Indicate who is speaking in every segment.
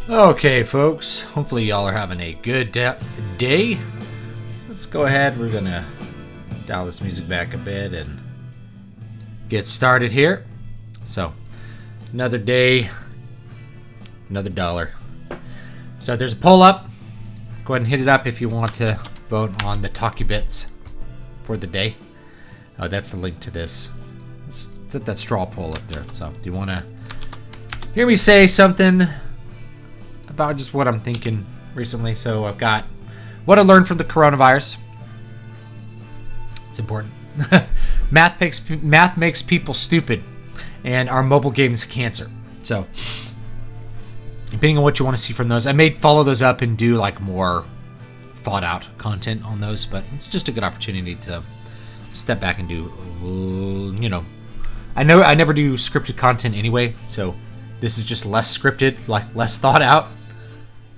Speaker 1: Okay, folks. Hopefully y'all are having a good day. Let's go ahead. We're gonna dial this music back a bit and get started here. So, another day, another dollar. So there's a poll up. Go ahead and hit it up if you want to vote on the talkie bits for the day. Oh, that's the link to this. Let's set that straw poll up there. So, do you want to hear me say something about just what I'm thinking recently? So I've got what I learned from the coronavirus. It's important. Math makes people stupid, and our mobile games cancer. So depending on what you want to see from those, I may follow those up and do like more thought out content on those, but it's just a good opportunity to step back and do, I know I never do scripted content anyway, so this is just less scripted, like less thought out.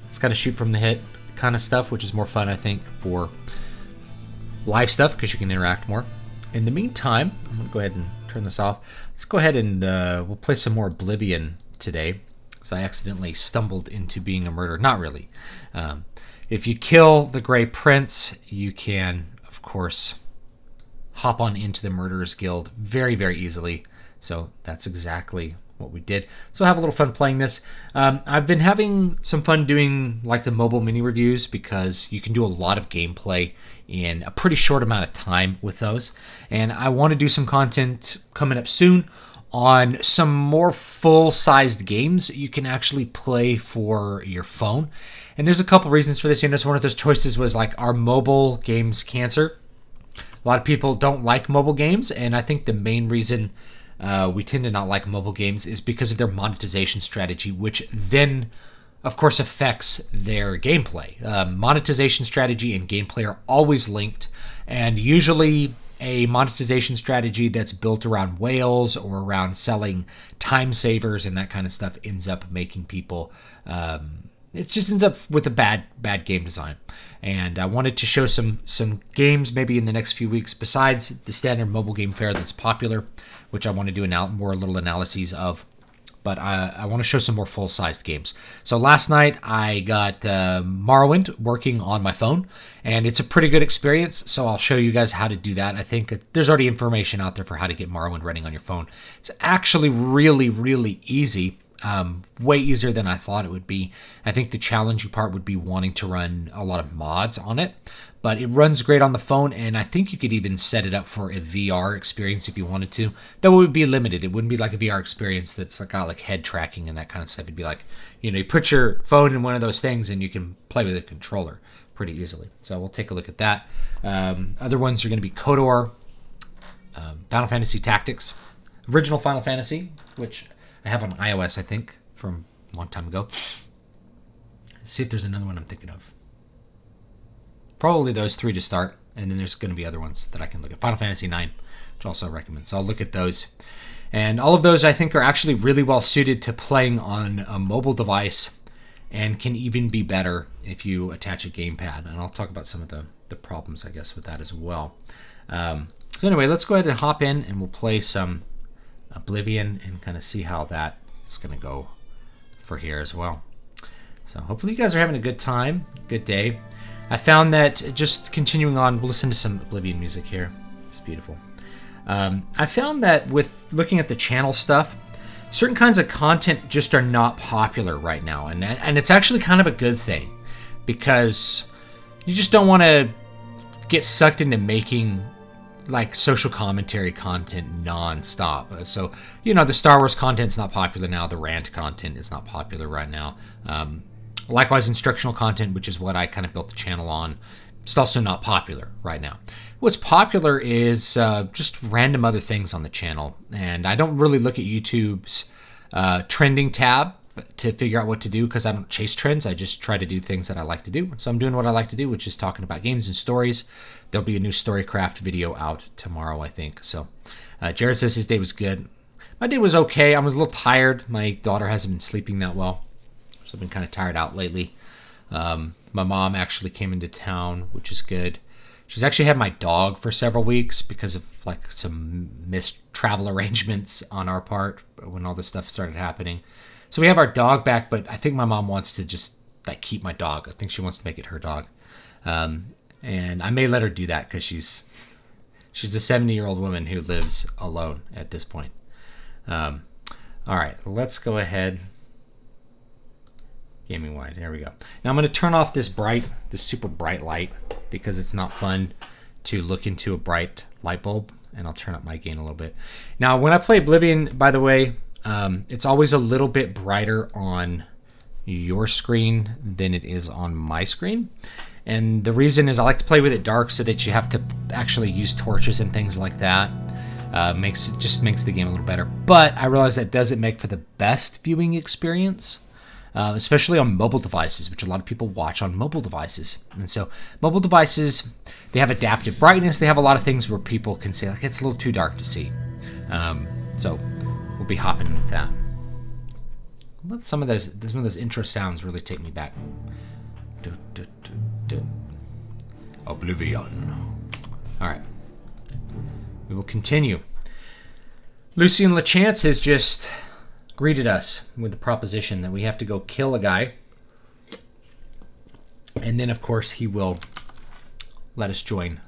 Speaker 1: It's kind of shoot from the hip kind of stuff, which is more fun, I think, for live stuff because you can interact more. In the meantime, I'm going to go ahead and turn this off. Let's go ahead and we'll play some more Oblivion today, because I accidentally stumbled into being a murderer. Not really. If you kill the Grey Prince, you can, of course, hop on into the Murderers Guild very, very easily. So that's exactly what we did. So have a little fun playing this. I've been having some fun doing like the mobile mini reviews because you can do a lot of gameplay in a pretty short amount of time with those. And I want to do some content coming up soon on some more full-sized games you can actually play for your phone. And there's a couple reasons for this. One of those choices was like, our mobile games cancer. A lot of people don't like mobile games, and I think the main reason we tend to not like mobile games is because of their monetization strategy, which then, of course, affects their gameplay. Monetization strategy and gameplay are always linked, and usually a monetization strategy that's built around whales or around selling time savers and that kind of stuff ends up making people, it just ends up with a bad game design. And I wanted to show some games maybe in the next few weeks besides the standard mobile game fare that's popular, which I want to do more little analyses of. But I want to show some more full-sized games. So last night I got Morrowind working on my phone, and it's a pretty good experience, so I'll show you guys how to do that. I think there's already information out there for how to get Morrowind running on your phone. It's actually really, really easy. Way easier than I thought it would be. I think the challenging part would be wanting to run a lot of mods on it, but it runs great on the phone, and I think you could even set it up for a VR experience if you wanted to. Though it would be limited. It wouldn't be like a VR experience that's got like head tracking and that kind of stuff. It'd be like, you put your phone in one of those things and you can play with a controller pretty easily. So we'll take a look at that. Other ones are going to be KOTOR, Final Fantasy Tactics, original Final Fantasy, which I have on iOS, I think, from a long time ago. Let's see if there's another one I'm thinking of. Probably those three to start, and then there's going to be other ones that I can look at. Final Fantasy 9, which also I recommend. So I'll look at those. And all of those, I think, are actually really well suited to playing on a mobile device and can even be better if you attach a gamepad. And I'll talk about some of the problems, I guess, with that as well. So anyway, let's go ahead and hop in, and we'll play some Oblivion and kind of see how that is going to go for here as well. So hopefully you guys are having a good time, good day. I found that just continuing on, we'll listen to some Oblivion music here. It's beautiful. I found that with looking at the channel stuff, certain kinds of content just are not popular right now, and it's actually kind of a good thing because you just don't want to get sucked into making like social commentary content non-stop. So, the Star Wars content's not popular now. The rant content is not popular right now. Likewise, instructional content, which is what I kind of built the channel on, it's also not popular right now. What's popular is just random other things on the channel. And I don't really look at YouTube's trending tab to figure out what to do because I don't chase trends. I just try to do things that I like to do. So I'm doing what I like to do, which is talking about games and stories. There'll be a new Storycraft video out tomorrow, I think. So Jared says his day was good. My day was okay. I was a little tired. My daughter hasn't been sleeping that well, so I've been kind of tired out lately. My mom actually came into town, which is good. She's actually had my dog for several weeks because of like some missed travel arrangements on our part when all this stuff started happening. So we have our dog back, but I think my mom wants to just like keep my dog. I think she wants to make it her dog. And I may let her do that because she's a 70-year-old woman who lives alone at this point. All right, let's go ahead. Gaming wide, there we go. Now I'm going to turn off this super bright light because it's not fun to look into a bright light bulb, and I'll turn up my gain a little bit. Now when I play Oblivion, by the way, it's always a little bit brighter on your screen than it is on my screen. And the reason is I like to play with it dark so that you have to actually use torches and things like that. Makes the game a little better. But I realize that doesn't make for the best viewing experience, especially on mobile devices, which a lot of people watch on mobile devices. And so mobile devices, they have adaptive brightness. They have a lot of things where people can say like it's a little too dark to see. So we'll be hopping with that. I love some of those intro sounds really take me back. Oblivion. All right. We will continue. Lucien Lachance has just greeted us with the proposition that we have to go kill a guy. And then, of course, he will let us join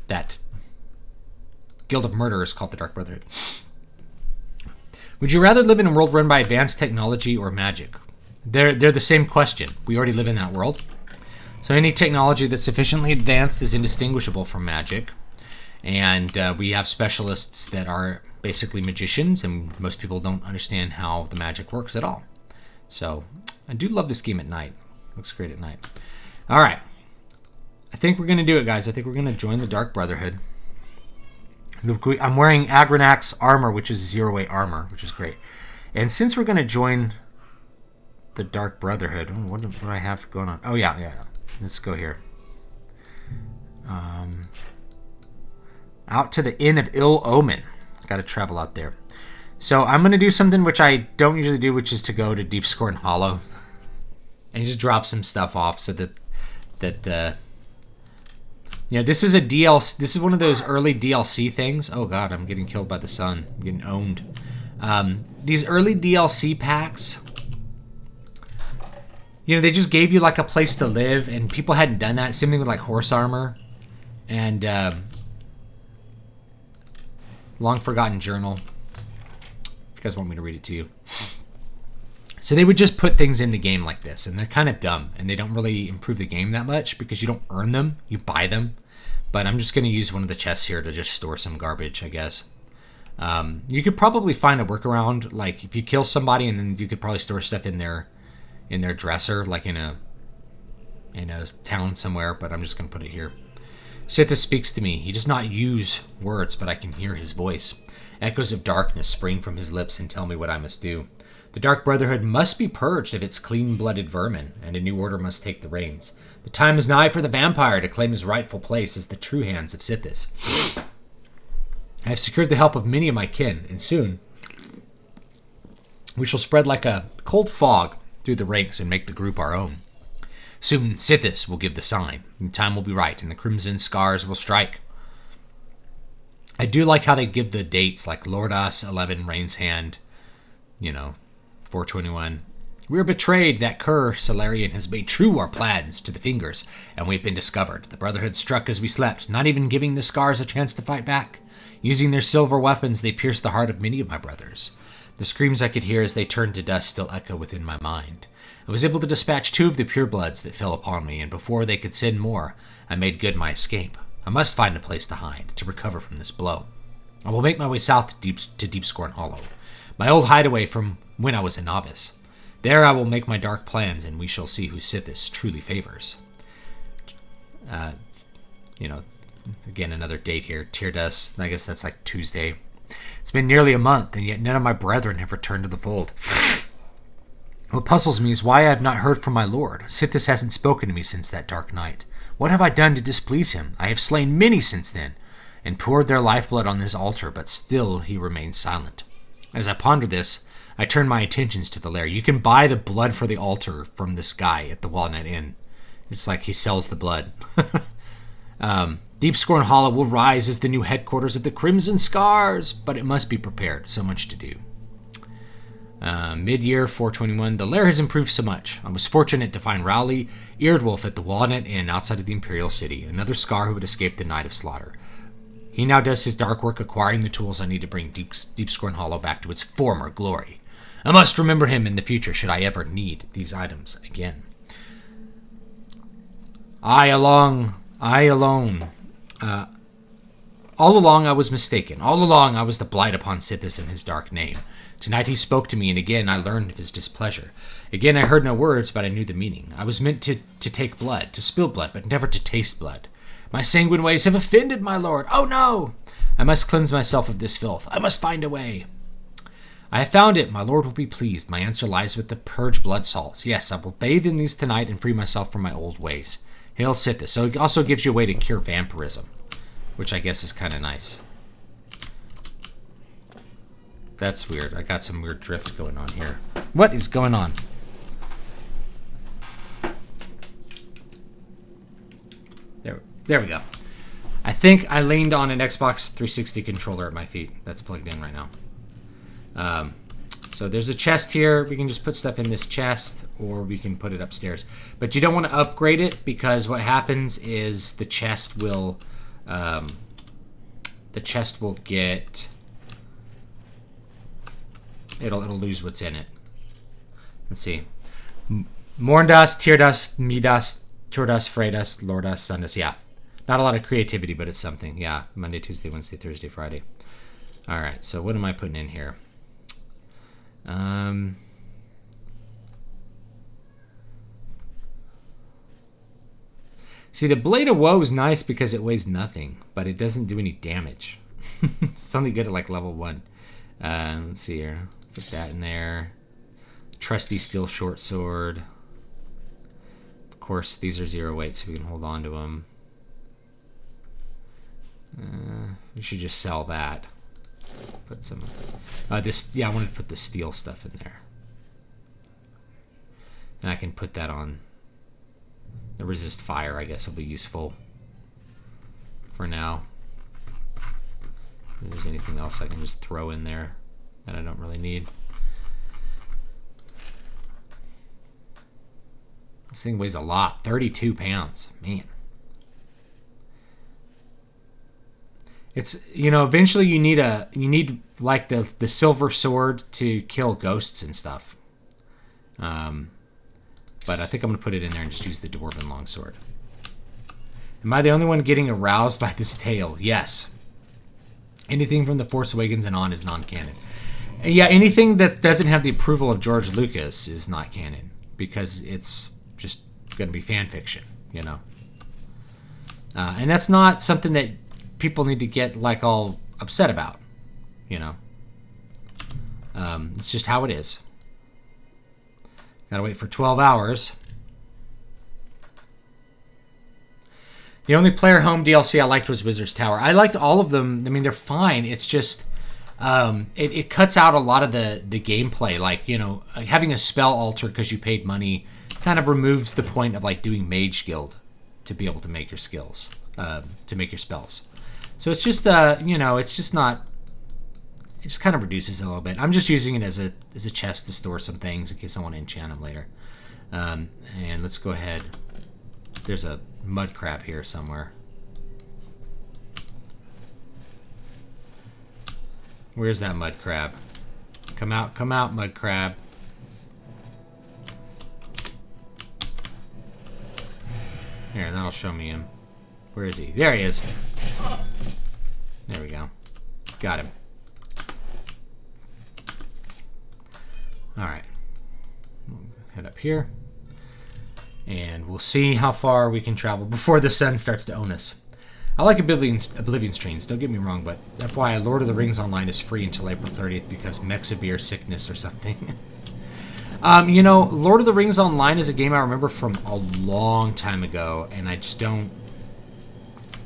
Speaker 1: that guild of murderers called the Dark Brotherhood. Would you rather live in a world run by advanced technology or magic? They're the same question. We already live in that world. So any technology that's sufficiently advanced is indistinguishable from magic. And we have specialists that are basically magicians, and most people don't understand how the magic works at all. So I do love this game at night. Looks great at night. All right. I think we're going to do it, guys. I think we're going to join the Dark Brotherhood. I'm wearing Agronach's armor, which is 0-8 armor, which is great. And since we're going to join the Dark Brotherhood, what do I have going on? Oh, yeah. Let's go here. Out to the Inn of Ill Omen. Got to travel out there. So I'm going to do something which I don't usually do, which is to go to Deep Scorn Hollow and just drop some stuff off so that this is a DLC. This is one of those early DLC things. Oh god, I'm getting killed by the sun. I'm getting owned. These early DLC packs, they just gave you like a place to live, and people hadn't done that. Same thing with like horse armor and Long Forgotten Journal. If you guys want me to read it to you. So they would just put things in the game like this, and they're kind of dumb, and they don't really improve the game that much because you don't earn them, you buy them. But I'm just going to use one of the chests here to just store some garbage, I guess. You could probably find a workaround, like if you kill somebody, and then you could probably store stuff in their dresser, like in a town somewhere. But I'm just going to put it here. Sithis speaks to me. He does not use words, but I can hear his voice. Echoes of darkness spring from his lips and tell me what I must do. The Dark Brotherhood must be purged of its clean-blooded vermin, and a new order must take the reins. The time is nigh for the vampire to claim his rightful place as the true hands of Sithis. I have secured the help of many of my kin, and soon we shall spread like a cold fog through the ranks and make the group our own. Soon Sithis will give the sign, and time will be right, and the crimson scars will strike. I do like how they give the dates, like Lordas 11, Rain's Hand, 421. We are betrayed. That cur Solarian has made true our plans to the fingers, and we've been discovered. The Brotherhood struck as we slept, not even giving the scars a chance to fight back. Using their silver weapons, they pierced the heart of many of my brothers. The screams I could hear as they turned to dust still echo within my mind. I was able to dispatch 2 of the purebloods that fell upon me, and before they could send more, I made good my escape. I must find a place to hide, to recover from this blow. I will make my way south to Deep Scorn Hollow, my old hideaway from when I was a novice. There I will make my dark plans, and we shall see who Sithis truly favors. Again, another date here. Tear dust. I guess that's like Tuesday. It's been nearly a month, and yet none of my brethren have returned to the fold. What puzzles me is why I have not heard from my lord. Sithis hasn't spoken to me since that dark night. What have I done to displease him? I have slain many since then, and poured their lifeblood on this altar, but still he remains silent. As I ponder this, I turn my attentions to the lair. You can buy the blood for the altar from this guy at the Walnut Inn. It's like he sells the blood. Deep Scorn Hollow will rise as the new headquarters of the Crimson Scars, but it must be prepared. So much to do. Mid-year 421. The lair has improved so much. I was fortunate to find Rowley, Eardwolf at the Walnut Inn outside of the Imperial City, another Scar who had escaped the Night of Slaughter. He now does his dark work acquiring the tools I need to bring Deep Scorn Hollow back to its former glory. I must remember him in the future should I ever need these items again. All along I was mistaken. All along I was the blight upon Sithis and his dark name. Tonight he spoke to me, and again I learned of his displeasure. Again I heard no words, but I knew the meaning. I was meant to take blood, to spill blood, but never to taste blood. My sanguine ways have offended my lord. Oh no! I must cleanse myself of this filth. I must find a way. I have found it. My lord will be pleased. My answer lies with the purge blood salts. Yes, I will bathe in these tonight and free myself from my old ways. Hail Sithis. So it also gives you a way to cure vampirism, which I guess is kind of nice. That's weird. I got some weird drift going on here. What is going on? There we go. I think I leaned on an Xbox 360 controller at my feet. That's plugged in right now. So there's a chest here. We can just put stuff in this chest, or we can put it upstairs. But you don't want to upgrade it, because what happens is the chest will get... It'll lose what's in it. Let's see. Morndust, Teardust, Midust, Turdust, Freydust, Lordust, Sundust. Yeah. Not a lot of creativity, but it's something. Yeah. Monday, Tuesday, Wednesday, Thursday, Friday. All right. So what am I putting in here? See, the Blade of Woe is nice because it weighs nothing, but it doesn't do any damage. It's only good at like level 1. Let's see here. Put that in there. Trusty steel short sword. Of course, these are 0 weight, so we can hold on to them. We should just sell that. Put some. Yeah, I wanted to put the steel stuff in there, and I can put that on. The resist fire, I guess, will be useful for now. If there's anything else I can just throw in there that I don't really need. This thing weighs a lot. 32 pounds. Man. It's, you know, eventually you need like the silver sword to kill ghosts and stuff. But I think I'm going to put it in there and just use the Dwarven longsword. Am I the only one getting aroused by this tale? Yes. Anything from The Force Awakens and on is non-canon. And yeah, anything that doesn't have the approval of George Lucas is not canon, because it's just going to be fan fiction, you know. And that's not something that people need to get like all upset about, you know. It's just how it is. Gotta wait for 12 hours. The only player home DLC I liked was Wizard's Tower. I liked all of them. I mean, they're fine. It's just it cuts out a lot of the gameplay. Like, you know, having a spell alter because you paid money kind of removes the point of like doing Mage Guild to be able to make your skills, to make your spells. So it's just you know, it's just not. It just kind of reduces it a little bit. I'm just using it as a chest to store some things in case I want to enchant them later. And let's go ahead. There's a mud crab here somewhere. Where's that mud crab? Come out, mud crab. Here, that'll show me him. Where is he? There he is. There we go. Got him. Alright. Head up here. And we'll see how far we can travel before the sun starts to own us. I like Oblivion streams, don't get me wrong, but FYI, Lord of the Rings Online is free until April 30th because Mexavir sickness or something. You know, Lord of the Rings Online is a game I remember from a long time ago, and I just don't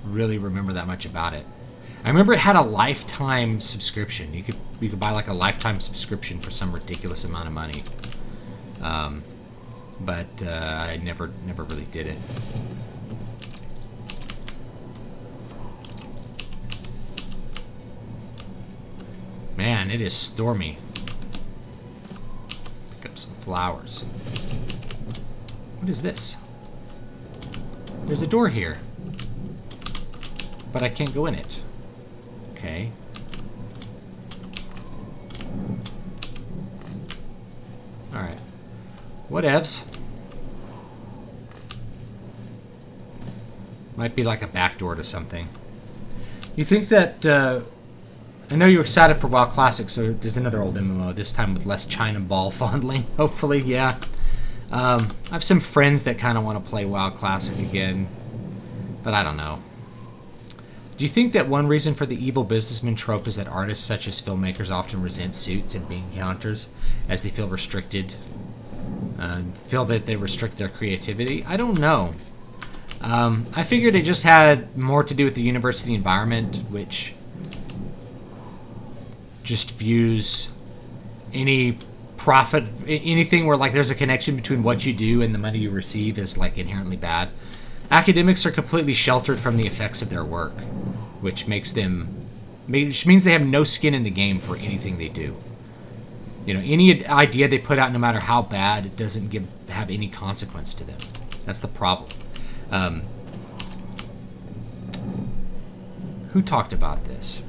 Speaker 1: really remember that much about it. I remember it had a lifetime subscription. You could buy like a lifetime subscription for some ridiculous amount of money. But I never really did it. Man, it is stormy. Pick up some flowers. What is this? There's a door here. But I can't go in it. Okay. Alright. Whatevs. Might be like a back door to something. You think that... I know you're excited for WoW Classic, so there's another old MMO, this time with less China ball fondling, hopefully, yeah. I have some friends that kind of want to play WoW Classic again, but I don't know. Do you think that one reason for the evil businessman trope is that artists such as filmmakers often resent suits and being counters as they feel restricted, feel that they restrict their creativity? I don't know. I figured it just had more to do with the university environment, which just views any profit, anything where like there's a connection between what you do and the money you receive is like inherently bad. Academics are completely sheltered from the effects of their work, which means they have no skin in the game for anything they do. You know, any idea they put out, no matter how bad, it doesn't have any consequence to them. That's the problem. Who talked about this?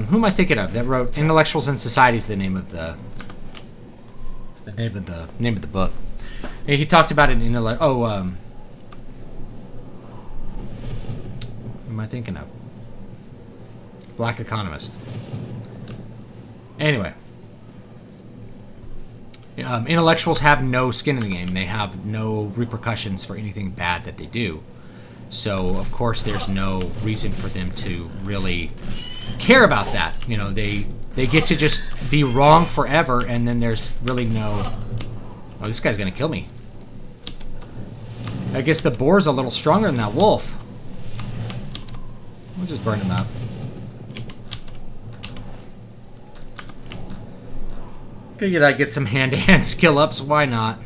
Speaker 1: Who am I thinking of that wrote "Intellectuals and Society" is the name of the book. And he talked about it in who am I thinking of? Black Economist. Anyway, intellectuals have no skin in the game. They have no repercussions for anything bad that they do. So, of course, there's no reason for them to really care about that. You know, they get to just be wrong forever, and then there's really no... Oh, this guy's gonna kill me. I guess the boar's a little stronger than that wolf. We'll just burn him up. Figured I'd get some hand-to-hand skill ups. Why not?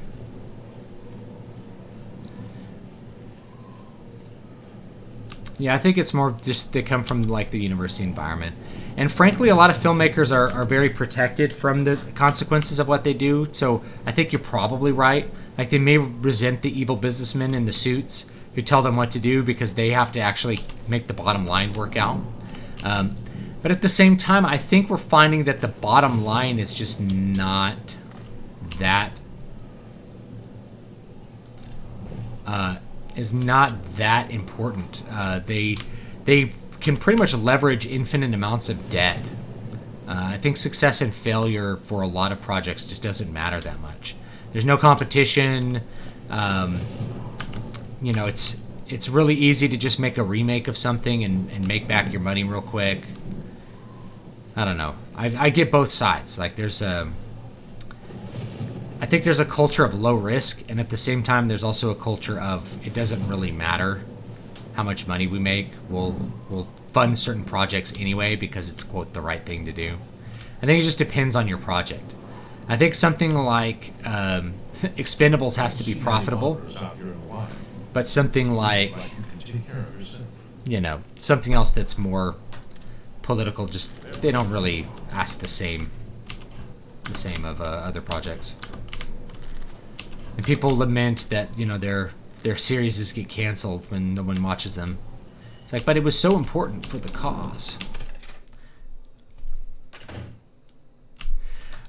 Speaker 1: Yeah, I think it's more just they come from like the university environment. And frankly, a lot of filmmakers are very protected from the consequences of what they do. So I think you're probably right. Like they may resent the evil businessmen in the suits who tell them what to do because they have to actually make the bottom line work out. But at the same time, I think we're finding that the bottom line is just not that important. They can pretty much leverage infinite amounts of debt. I think success and failure for a lot of projects just doesn't matter that much. There's no competition. You know, it's really easy to just make a remake of something and make back your money real quick. I don't know. I get both sides. Like I think there's a culture of low risk, and at the same time, there's also a culture of it doesn't really matter how much money we make. We'll fund certain projects anyway because it's, quote, the right thing to do. I think it just depends on your project. I think something like Expendables has to be profitable, but something like, you know, something else that's more political, just they don't really ask the same of other projects. And people lament that, you know, their series get canceled when no one watches them. It's like, but it was so important for the cause.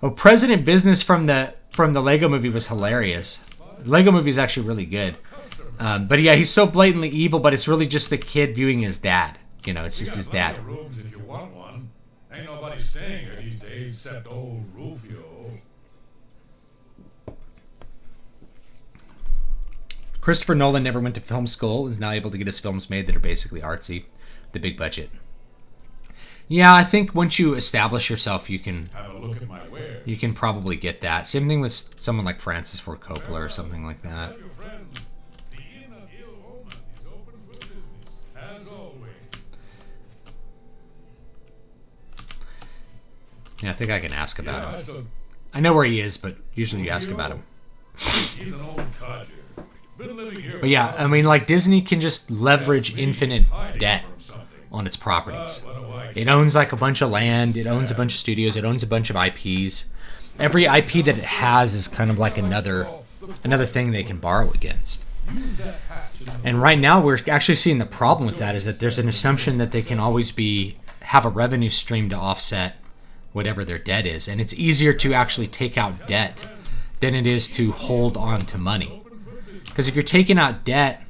Speaker 1: Oh, President Business from the Lego Movie was hilarious. The Lego Movie is actually really good. But yeah, he's so blatantly evil, but it's really just the kid viewing his dad. You know, it's just his dad.
Speaker 2: Rooms if you want one. Ain't nobody staying here these days except old Rufio.
Speaker 1: Christopher Nolan never went to film school, is now able to get his films made that are basically artsy, the big budget. Yeah, I think once you establish yourself, you can
Speaker 2: Have a look at my wares.
Speaker 1: you can probably get that. Same thing with someone like Francis Ford Coppola or something like that.
Speaker 2: Tell your friends, the Inn of Ill Omen is open for business, as always.
Speaker 1: Yeah, I think I can ask about him. I know where he is, but usually you ask about him.
Speaker 2: He's an old codger. Been living here.
Speaker 1: But yeah, I mean, like, Disney can just leverage infinite debt on its properties. It owns like a bunch of land, it owns a bunch of studios, it owns a bunch of IPs. Every IP that it has is kind of like another thing they can borrow against. And right now we're actually seeing the problem with that is that there's an assumption that they can always have a revenue stream to offset whatever their debt is. And it's easier to actually take out debt than it is to hold on to money. Because if you're taking out debt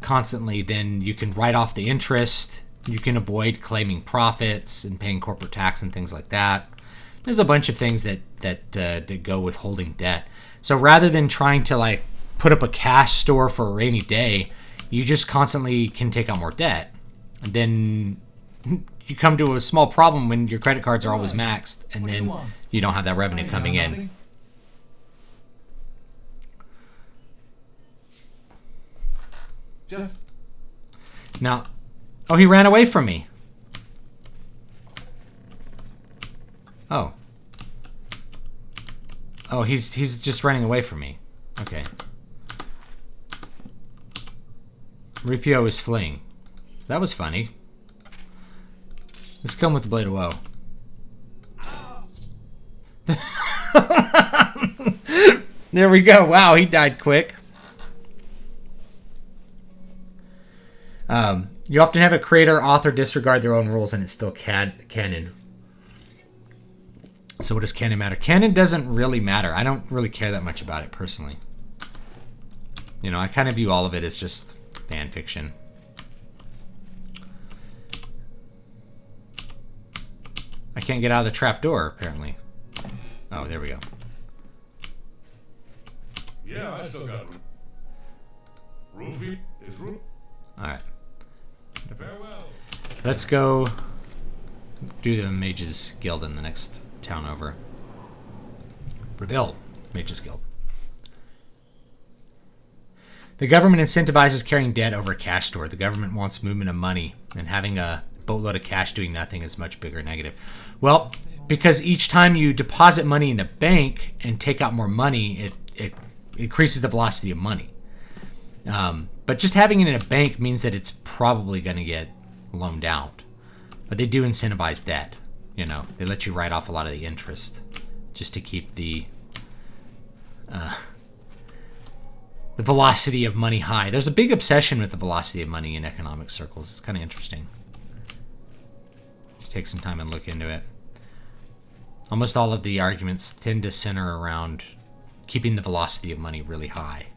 Speaker 1: constantly, then you can write off the interest. You can avoid claiming profits and paying corporate tax and things like that. There's a bunch of things that go with holding debt. So rather than trying to like put up a cash store for a rainy day, you just constantly can take out more debt. And then you come to a small problem when your credit cards are always maxed, and then you don't have that revenue coming in.
Speaker 3: Just
Speaker 1: Now, oh, he ran away from me. Oh. Oh, he's just running away from me. Okay. Rufio is fleeing. That was funny. Let's kill him with the Blade of Woe. There we go. Wow, he died quick. You often have a creator, author disregard their own rules and it's still canon. So what does canon matter? Canon doesn't really matter. I don't really care that much about it personally. You know, I kind of view all of it as just fan fiction. I can't get out of the trap door, apparently. Oh, there we go.
Speaker 2: Yeah, I still got room. Roofie is roof.
Speaker 1: Alright.
Speaker 2: Farewell.
Speaker 1: Let's go do the Mages Guild in the next town over. Breville, Mages Guild. The government incentivizes carrying debt over a cash store. The government wants movement of money, and having a boatload of cash doing nothing is much bigger negative. Well, because each time you deposit money in a bank and take out more money, it increases the velocity of money. But just having it in a bank means that it's probably going to get loaned out. But they do incentivize debt. You know, they let you write off a lot of the interest just to keep the velocity of money high. There's a big obsession with the velocity of money in economic circles. It's kind of interesting. Take some time and look into it. Almost all of the arguments tend to center around keeping the velocity of money really high.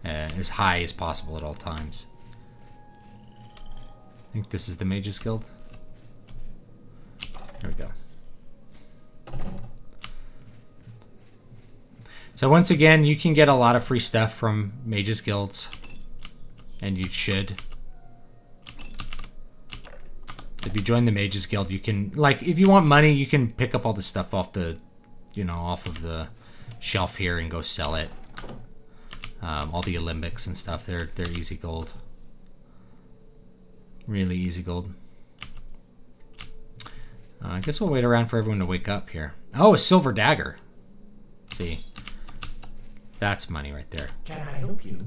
Speaker 1: As high as possible at all times. I think this is the Mages Guild. There we go. So once again, you can get a lot of free stuff from Mages Guilds. And you should. So if you join the Mages Guild, you can, like, if you want money, you can pick up all the stuff off the, you know, off of the shelf here and go sell it. All the Olympics and stuff, they're easy gold. Really easy gold. I guess we'll wait around for everyone to wake up here. Oh, a silver dagger. Let's see. That's money right there.
Speaker 3: can I help you?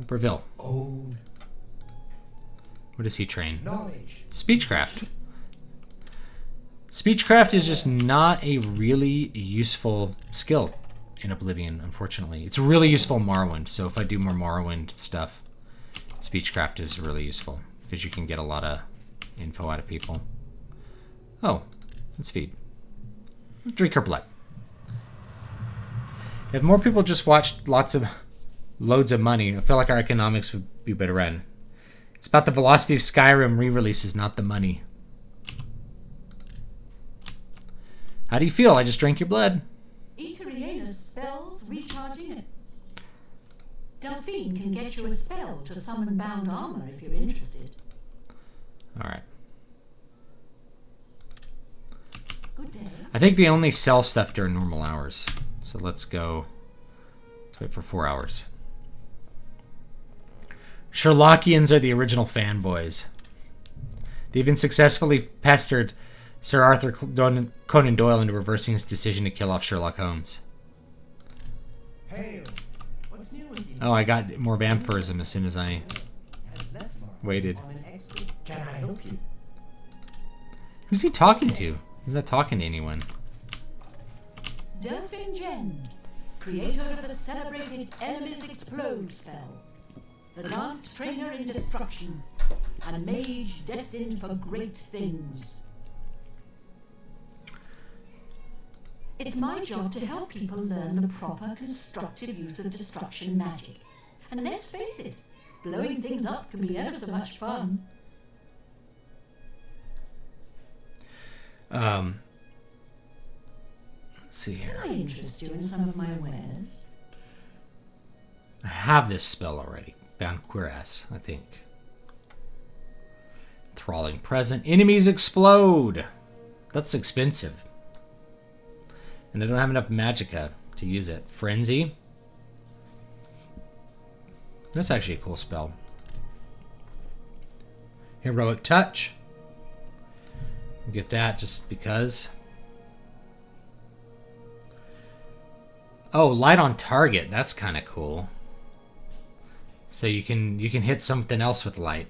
Speaker 1: Breville.
Speaker 3: Oh,
Speaker 1: What does he train?
Speaker 3: knowledge.
Speaker 1: Speechcraft. Speechcraft is just not a really useful skill in Oblivion, unfortunately. It's really useful in Morrowind, so if I do more Morrowind stuff, Speechcraft is really useful, because you can get a lot of info out of people. Oh, let's feed. Drink her blood. If more people just watched loads of money, I feel like our economics would be better run. It's about the velocity of Skyrim re-releases, not the money. How do you feel? I just drank your blood.
Speaker 4: Eterianus spells recharging it. Delphine can get you a spell to summon bound armor if you're interested.
Speaker 1: Alright.
Speaker 4: Good day.
Speaker 1: I think they only sell stuff during normal hours. So let's go. Let's wait for 4 hours. Sherlockians are the original fanboys. They even successfully pestered Sir Arthur Conan Doyle into reversing his decision to kill off Sherlock Holmes.
Speaker 3: Hail. What's new with you?
Speaker 1: Oh, I got more vampirism as soon as I
Speaker 3: Has left Laura
Speaker 1: waited.
Speaker 3: on an expert. Can I help you?
Speaker 1: Who's he talking to? He's not talking to anyone.
Speaker 4: Delphine Jen, creator of the celebrated Enemies Explode spell. Advanced trainer in destruction. A mage destined for great things. It's my job to help people learn the proper constructive use of destruction magic. And let's face it, blowing things up can be ever so much fun.
Speaker 1: Let's see
Speaker 4: Can
Speaker 1: here.
Speaker 4: I interest you in some of my wares?
Speaker 1: I have this spell already. Bound Cuirass, I think. Thralling Present. Enemies explode! That's expensive. And I don't have enough magicka to use it. Frenzy. That's actually a cool spell. Heroic Touch. Get that just because. Oh, light on target. That's kind of cool. So you can hit something else with light.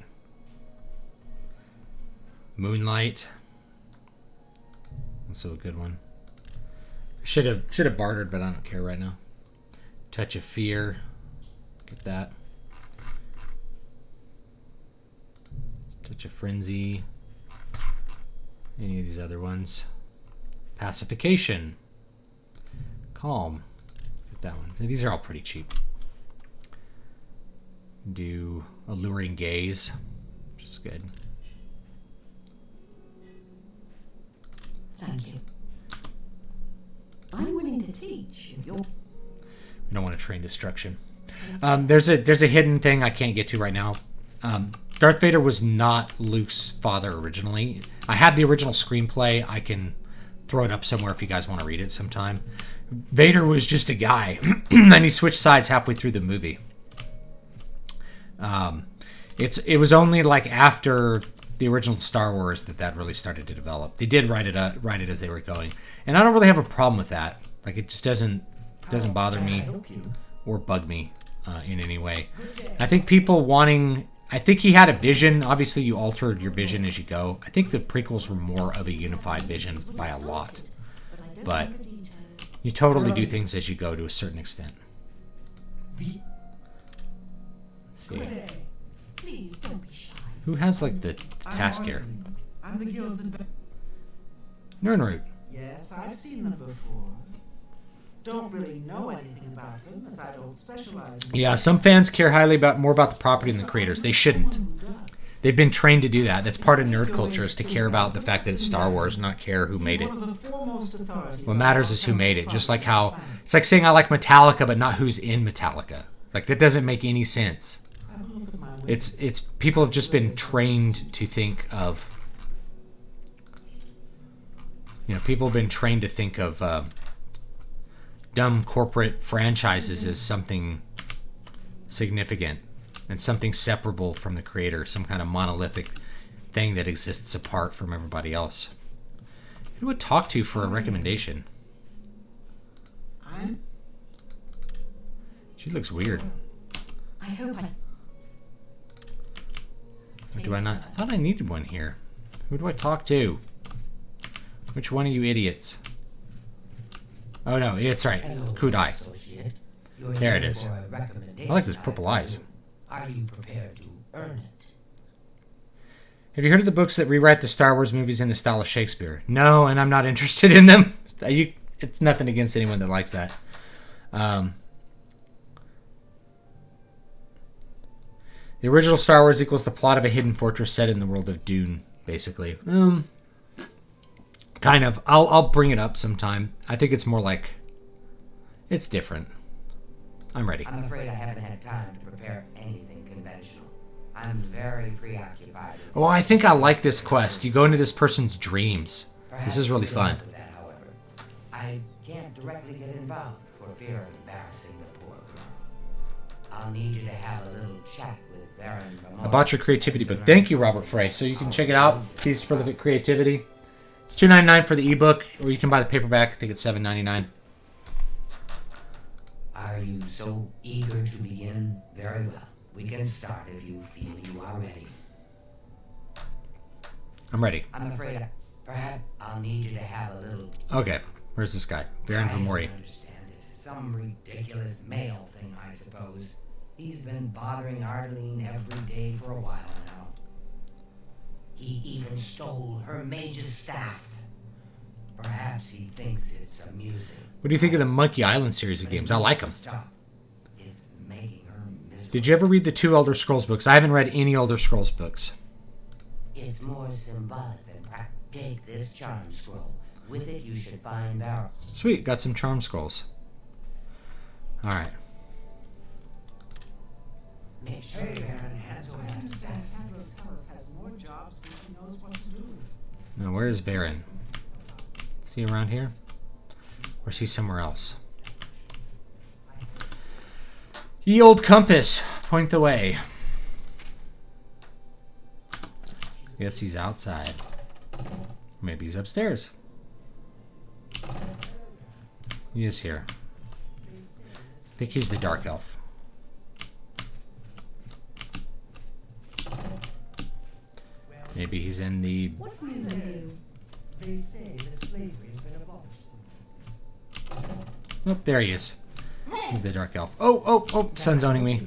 Speaker 1: Moonlight. Also a good one. Should have bartered, but I don't care right now. Touch of Fear. Get that. Touch of Frenzy. Any of these other ones. Pacification. Calm. Get that one. These are all pretty cheap. Do Alluring Gaze, which is good.
Speaker 4: Thank you. I'm willing to teach if you're...
Speaker 1: We don't want to train destruction. There's a hidden thing I can't get to right now. Darth Vader was not Luke's father originally. I have the original screenplay. I can throw it up somewhere if you guys want to read it sometime. Vader was just a guy, and he switched sides halfway through the movie. It was only like after the original Star Wars that really started to develop. They did write it as they were going, and I don't really have a problem with that. Like, it just doesn't bother me or bug me in any way. I think people wanting. I think he had a vision. Obviously, you altered your vision as you go. I think the prequels were more of a unified vision by a lot, but you totally do things as you go to a certain extent. Let's see.
Speaker 4: Please don't be shy.
Speaker 1: Who has like the task here?
Speaker 3: I'm the guild's
Speaker 1: Nernroot.
Speaker 3: Yes, I've seen them before. Don't really know anything about them, as I don't specialize in...
Speaker 1: Yeah, some fans care highly more about the property than the creators. They shouldn't. They've been trained to do that. That's part of nerd culture, is to care about the fact that it's Star Wars, not care who made it. What matters is who made it. Just like how it's like saying I like Metallica, but not who's in Metallica. Like, that doesn't make any sense. It's people have just been trained to think of. People have been trained to think of dumb corporate franchises as something significant and something separable from the creator, some kind of monolithic thing that exists apart from everybody else. Who would talk to for a recommendation? She looks weird.
Speaker 4: I hope I...
Speaker 1: Or do I not? I thought I needed one here. Who do I talk to? Which one of you idiots? Oh no, it's right. Kudai. There it is. I like those purple eyes.
Speaker 5: Are you prepared to earn it?
Speaker 1: Have you heard of the books that rewrite the Star Wars movies in the style of Shakespeare? No, and I'm not interested in them. It's nothing against anyone that likes that. The original Star Wars equals the plot of a hidden fortress set in the world of Dune, basically. Kind of. I'll bring it up sometime. I think it's more like... It's different. I'm ready.
Speaker 5: I'm afraid I haven't had time to prepare anything conventional. I'm very preoccupied.
Speaker 1: Well, I think I like this quest. You go into this person's dreams. This is really fun.
Speaker 5: That, however, I can't directly get involved for fear of embarrassing the poor girl. I'll need you to have a little chat with Baron Ramon.
Speaker 1: I bought your creativity book. Thank you, Robert Frey. So you can check it out. Feast for the Creativity. It's $2.99 for the ebook, or you can buy the paperback. I think it's $7.99.
Speaker 5: Are you so eager to begin? Very well. We can start if you feel you are ready.
Speaker 1: I'm ready.
Speaker 5: I'm afraid perhaps I'll need you to have a little...
Speaker 1: Okay. Where's this guy? Baron
Speaker 5: I don't
Speaker 1: Vermori.
Speaker 5: understand it. Some ridiculous male thing, I suppose. He's been bothering Ardeline every day for a while now. He even stole her mage's staff. Perhaps he thinks it's amusing.
Speaker 1: What do you think of the Monkey Island series of games? I like them.
Speaker 5: Stop. It's making her miserable.
Speaker 1: Did you ever read the 2 Elder Scrolls books? I haven't read any Elder Scrolls books.
Speaker 5: It's more symbolic than practical. Take this charm scroll. With it, you should find Varrock.
Speaker 1: Sweet, got some charm scrolls. All right.
Speaker 5: Make sure Baron has what
Speaker 3: I
Speaker 5: I
Speaker 3: understand
Speaker 5: understand.
Speaker 3: Tandros Hellas has more jobs than she knows what to do with.
Speaker 1: Now, where is Baron? Is he around here? Or is he somewhere else? Ye old compass, point the way. Guess he's outside. Maybe he's upstairs. He is here. I think he's the dark elf. Maybe he's in the...
Speaker 4: What's new with you?
Speaker 6: They say that slavery has been abolished.
Speaker 1: Oh, there he is. He's the dark elf. Oh, sun's owning me.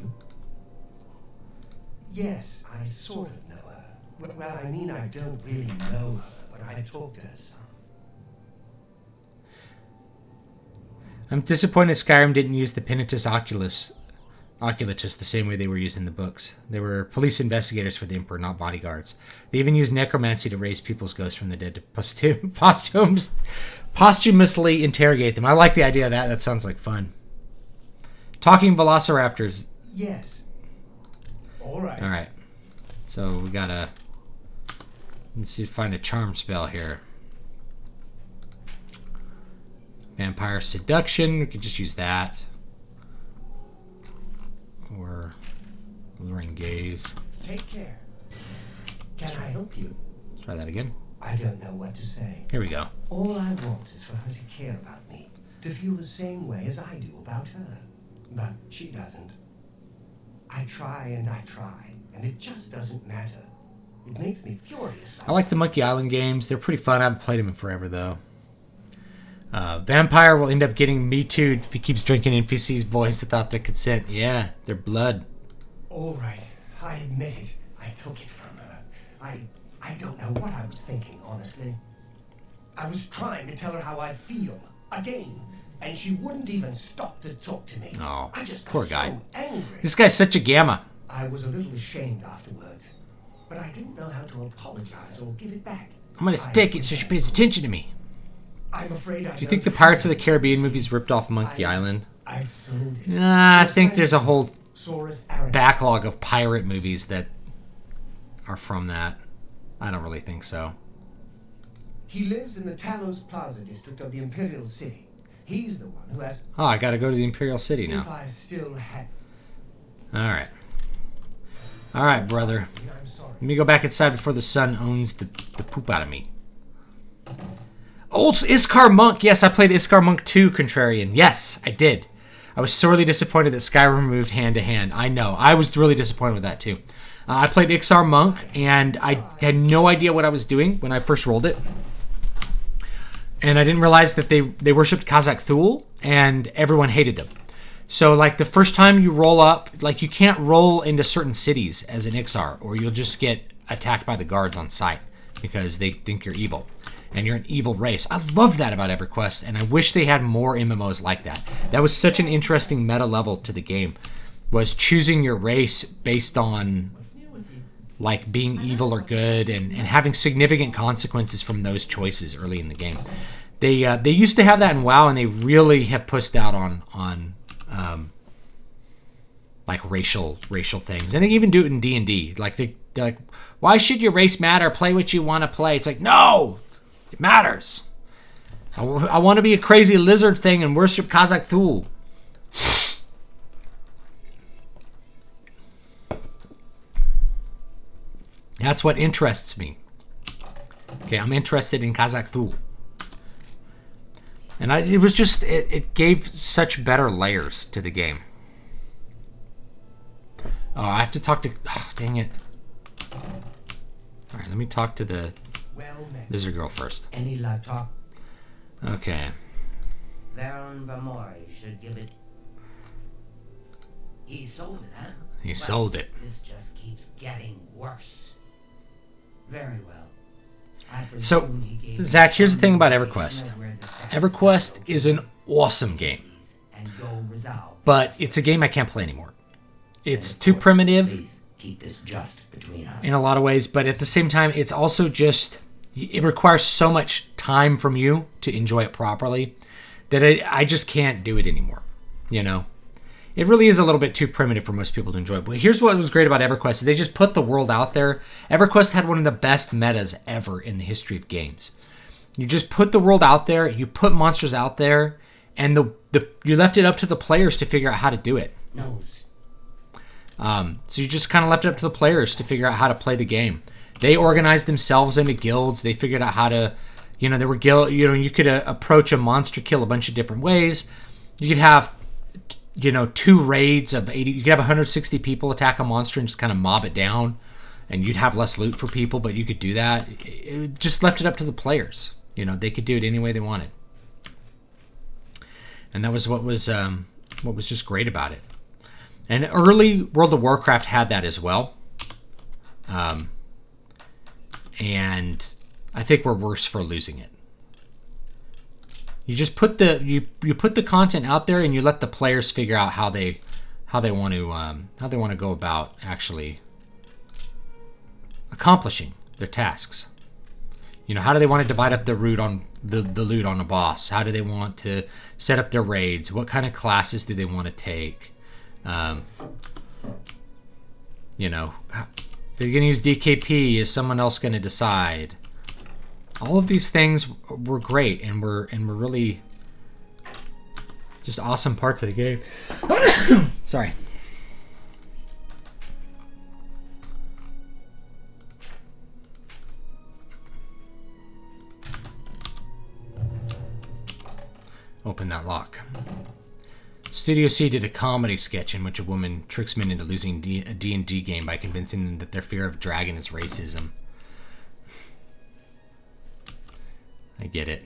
Speaker 6: Yes, I sort of know her. Well, I mean, I don't really know her, but I talked to her some.
Speaker 1: I'm disappointed Skyrim didn't use the Penitus Oculatus the same way they were used in the books. They were police investigators for the Emperor, not bodyguards. They even used necromancy to raise people's ghosts from the dead to posthumously interrogate them. I like the idea of that. That sounds like fun. Talking velociraptors.
Speaker 6: Yes. All right.
Speaker 1: All right. So we gotta... Let's see, find a charm spell here. Vampire seduction. We could just use that. Or alluring gaze.
Speaker 6: Take care. Can I help you?
Speaker 1: Let's try that again.
Speaker 6: I don't know what to say.
Speaker 1: Here we go.
Speaker 6: All I want is for her to care about me, to feel the same way as I do about her. But she doesn't. I try, and it just doesn't matter. It makes me furious.
Speaker 1: I like the Monkey Island games. They're pretty fun. I haven't played them in forever, though. Vampire will end up getting Me Too if he keeps drinking NPC's boys without their consent. Yeah, their blood.
Speaker 6: All right, I admit it. I took it from her. I don't know what I was thinking, honestly. I was trying to tell her how I feel, again, and she wouldn't even stop to talk to me.
Speaker 1: Oh,
Speaker 6: I just got
Speaker 1: poor guy.
Speaker 6: so angry.
Speaker 1: This guy's such a gamma.
Speaker 6: I was a little ashamed afterwards, but I didn't know how to apologize or give it back.
Speaker 1: I'm gonna stick it so she pays attention to me.
Speaker 6: I'm afraid I
Speaker 1: Do you think the Pirates of the Caribbean movies ripped off Monkey Island?
Speaker 6: I sold it.
Speaker 1: Nah, I think there's a whole
Speaker 6: Saurus Aran.
Speaker 1: backlog of pirate movies that are from that. I don't really think so.
Speaker 6: He lives in the Talos Plaza district of the Imperial City. He's the one who has...
Speaker 1: Oh, I gotta go to the Imperial City
Speaker 6: If
Speaker 1: now.
Speaker 6: I still had...
Speaker 1: Alright. Alright, brother.
Speaker 6: I'm sorry.
Speaker 1: Let me go back inside before the sun owns the poop out of me. Old Iskar Monk. Yes, I played Iskar Monk 2 Contrarian. Yes, I did. I was sorely disappointed that Skyrim moved hand to hand. I know. I was really disappointed with that too. I played Iskar Monk, and I had no idea what I was doing when I first rolled it. And I didn't realize that they worshipped Kazakh Thule, and everyone hated them. So, like, the first time you roll up, like, you can't roll into certain cities as an Ixar, or you'll just get attacked by the guards on sight because they think you're evil. And you're an evil race. I love that about EverQuest, and I wish they had more MMOs like that. That was such an interesting meta level to the game, was choosing your race based on, like, being evil or good, and having significant consequences from those choices early in the game. They used to have that in WoW, and they really have pushed out on like racial things, and they even do it in D&D. Like they're like, why should your race matter? Play what you want to play. It's like, no. It matters. I want to be a crazy lizard thing and worship Kazakh Thule. That's what interests me. Okay, I'm interested in Kazakh Thule. And it was just, it gave such better layers to the game. Oh, I have to talk to, oh, dang it. All right, let me talk to the
Speaker 6: Well met.
Speaker 1: lizard girl first.
Speaker 5: Any luck talk?
Speaker 1: Okay.
Speaker 5: Baron Vamori should give it. He sold it, huh?
Speaker 1: He sold it.
Speaker 5: This just keeps getting worse. Very well. I
Speaker 1: So,
Speaker 5: presume he gave
Speaker 1: Zach, here's the
Speaker 5: some
Speaker 1: thing about
Speaker 5: indication
Speaker 1: EverQuest.
Speaker 5: of where the second
Speaker 1: EverQuest
Speaker 5: cycle
Speaker 1: is an awesome game,
Speaker 5: and go resolve.
Speaker 1: but it's a game I can't play anymore. It's
Speaker 5: And of
Speaker 1: too
Speaker 5: course,
Speaker 1: primitive
Speaker 5: Please keep this just between us.
Speaker 1: in a lot of ways, but at the same time, it's also just, it requires so much time from you to enjoy it properly that I just can't do it anymore, you know? It really is a little bit too primitive for most people to enjoy. But here's what was great about EverQuest. Is they just put the world out there. EverQuest had one of the best metas ever in the history of games. You just put the world out there, you put monsters out there, and you left it up to the players to figure out how to do it.
Speaker 5: Nose.
Speaker 1: So you just kind of left it up to the players to figure out how to play the game. They organized themselves into guilds. They figured out how to, there were you could approach a monster kill a bunch of different ways. You could have, 2 raids of 80. You could have 160 people attack a monster and just kind of mob it down, and you'd have less loot for people, but you could do that. It just left it up to the players. They could do it any way they wanted, and that was what was just great about it. And early World of Warcraft had that as well. And I think we're worse for losing it. You just put you put the content out there and you let the players figure out how they want to go about actually accomplishing their tasks. How do they want to divide up the loot on a boss? How do they want to set up their raids? What kind of classes do they want to take? They're going to use DKP. Is someone else going to decide? All of these things were great, and were really just awesome parts of the game. Sorry. Open that lock. Studio C did a comedy sketch in which a woman tricks men into losing a D&D game by convincing them that their fear of dragon is racism. I get it.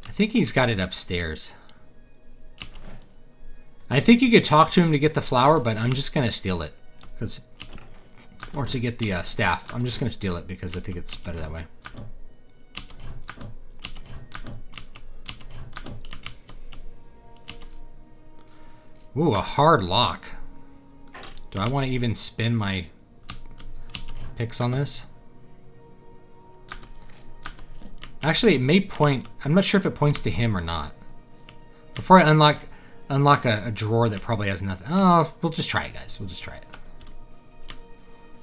Speaker 1: I think he's got it upstairs. I think you could talk to him to get the flower, but I'm just going to steal it. Or to get the staff. I'm just going to steal it because I think it's better that way. Ooh, a hard lock. Do I want to even spin my picks on this? Actually, it may point... I'm not sure if it points to him or not. Before I unlock a drawer that probably has nothing... Oh, we'll just try it, guys. We'll just try it.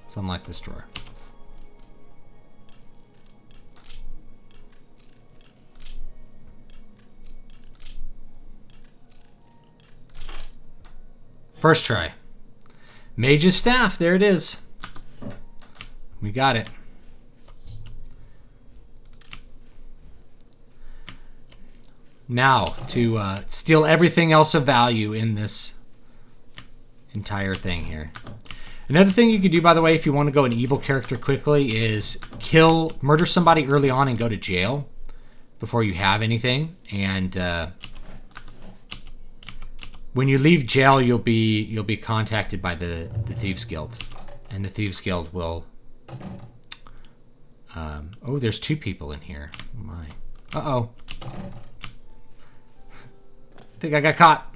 Speaker 1: Let's unlock this drawer. First try. Mage's Staff. There it is. We got it. Now, to steal everything else of value in this entire thing here. Another thing you could do, by the way, if you want to go an evil character quickly, is murder somebody early on and go to jail before you have anything. And when you leave jail, you'll be contacted by the Thieves Guild, and the Thieves Guild will. Oh, there's 2 people in here. Oh my. Uh-oh. I think I got caught.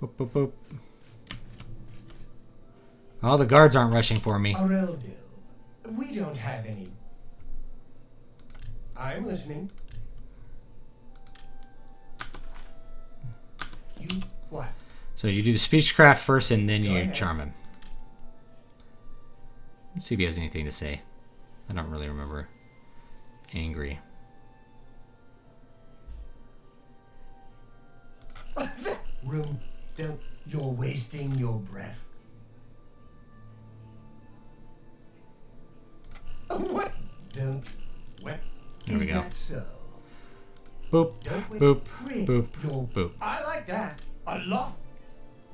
Speaker 1: Boop, boop, boop. Oh, the guards aren't rushing for me.
Speaker 6: Aureldo, we don't have any. I'm listening. You what?
Speaker 1: So you do the speechcraft first, and then
Speaker 6: Go
Speaker 1: you
Speaker 6: ahead.
Speaker 1: charm him. Let's see if he has anything to say. I don't really remember. Angry.
Speaker 6: Room, you're wasting your breath.
Speaker 1: we go.
Speaker 6: That so?
Speaker 1: Boop,
Speaker 6: Don't we
Speaker 1: boop,
Speaker 6: rig
Speaker 1: boop,
Speaker 6: your-
Speaker 1: boop.
Speaker 6: I like that a lot.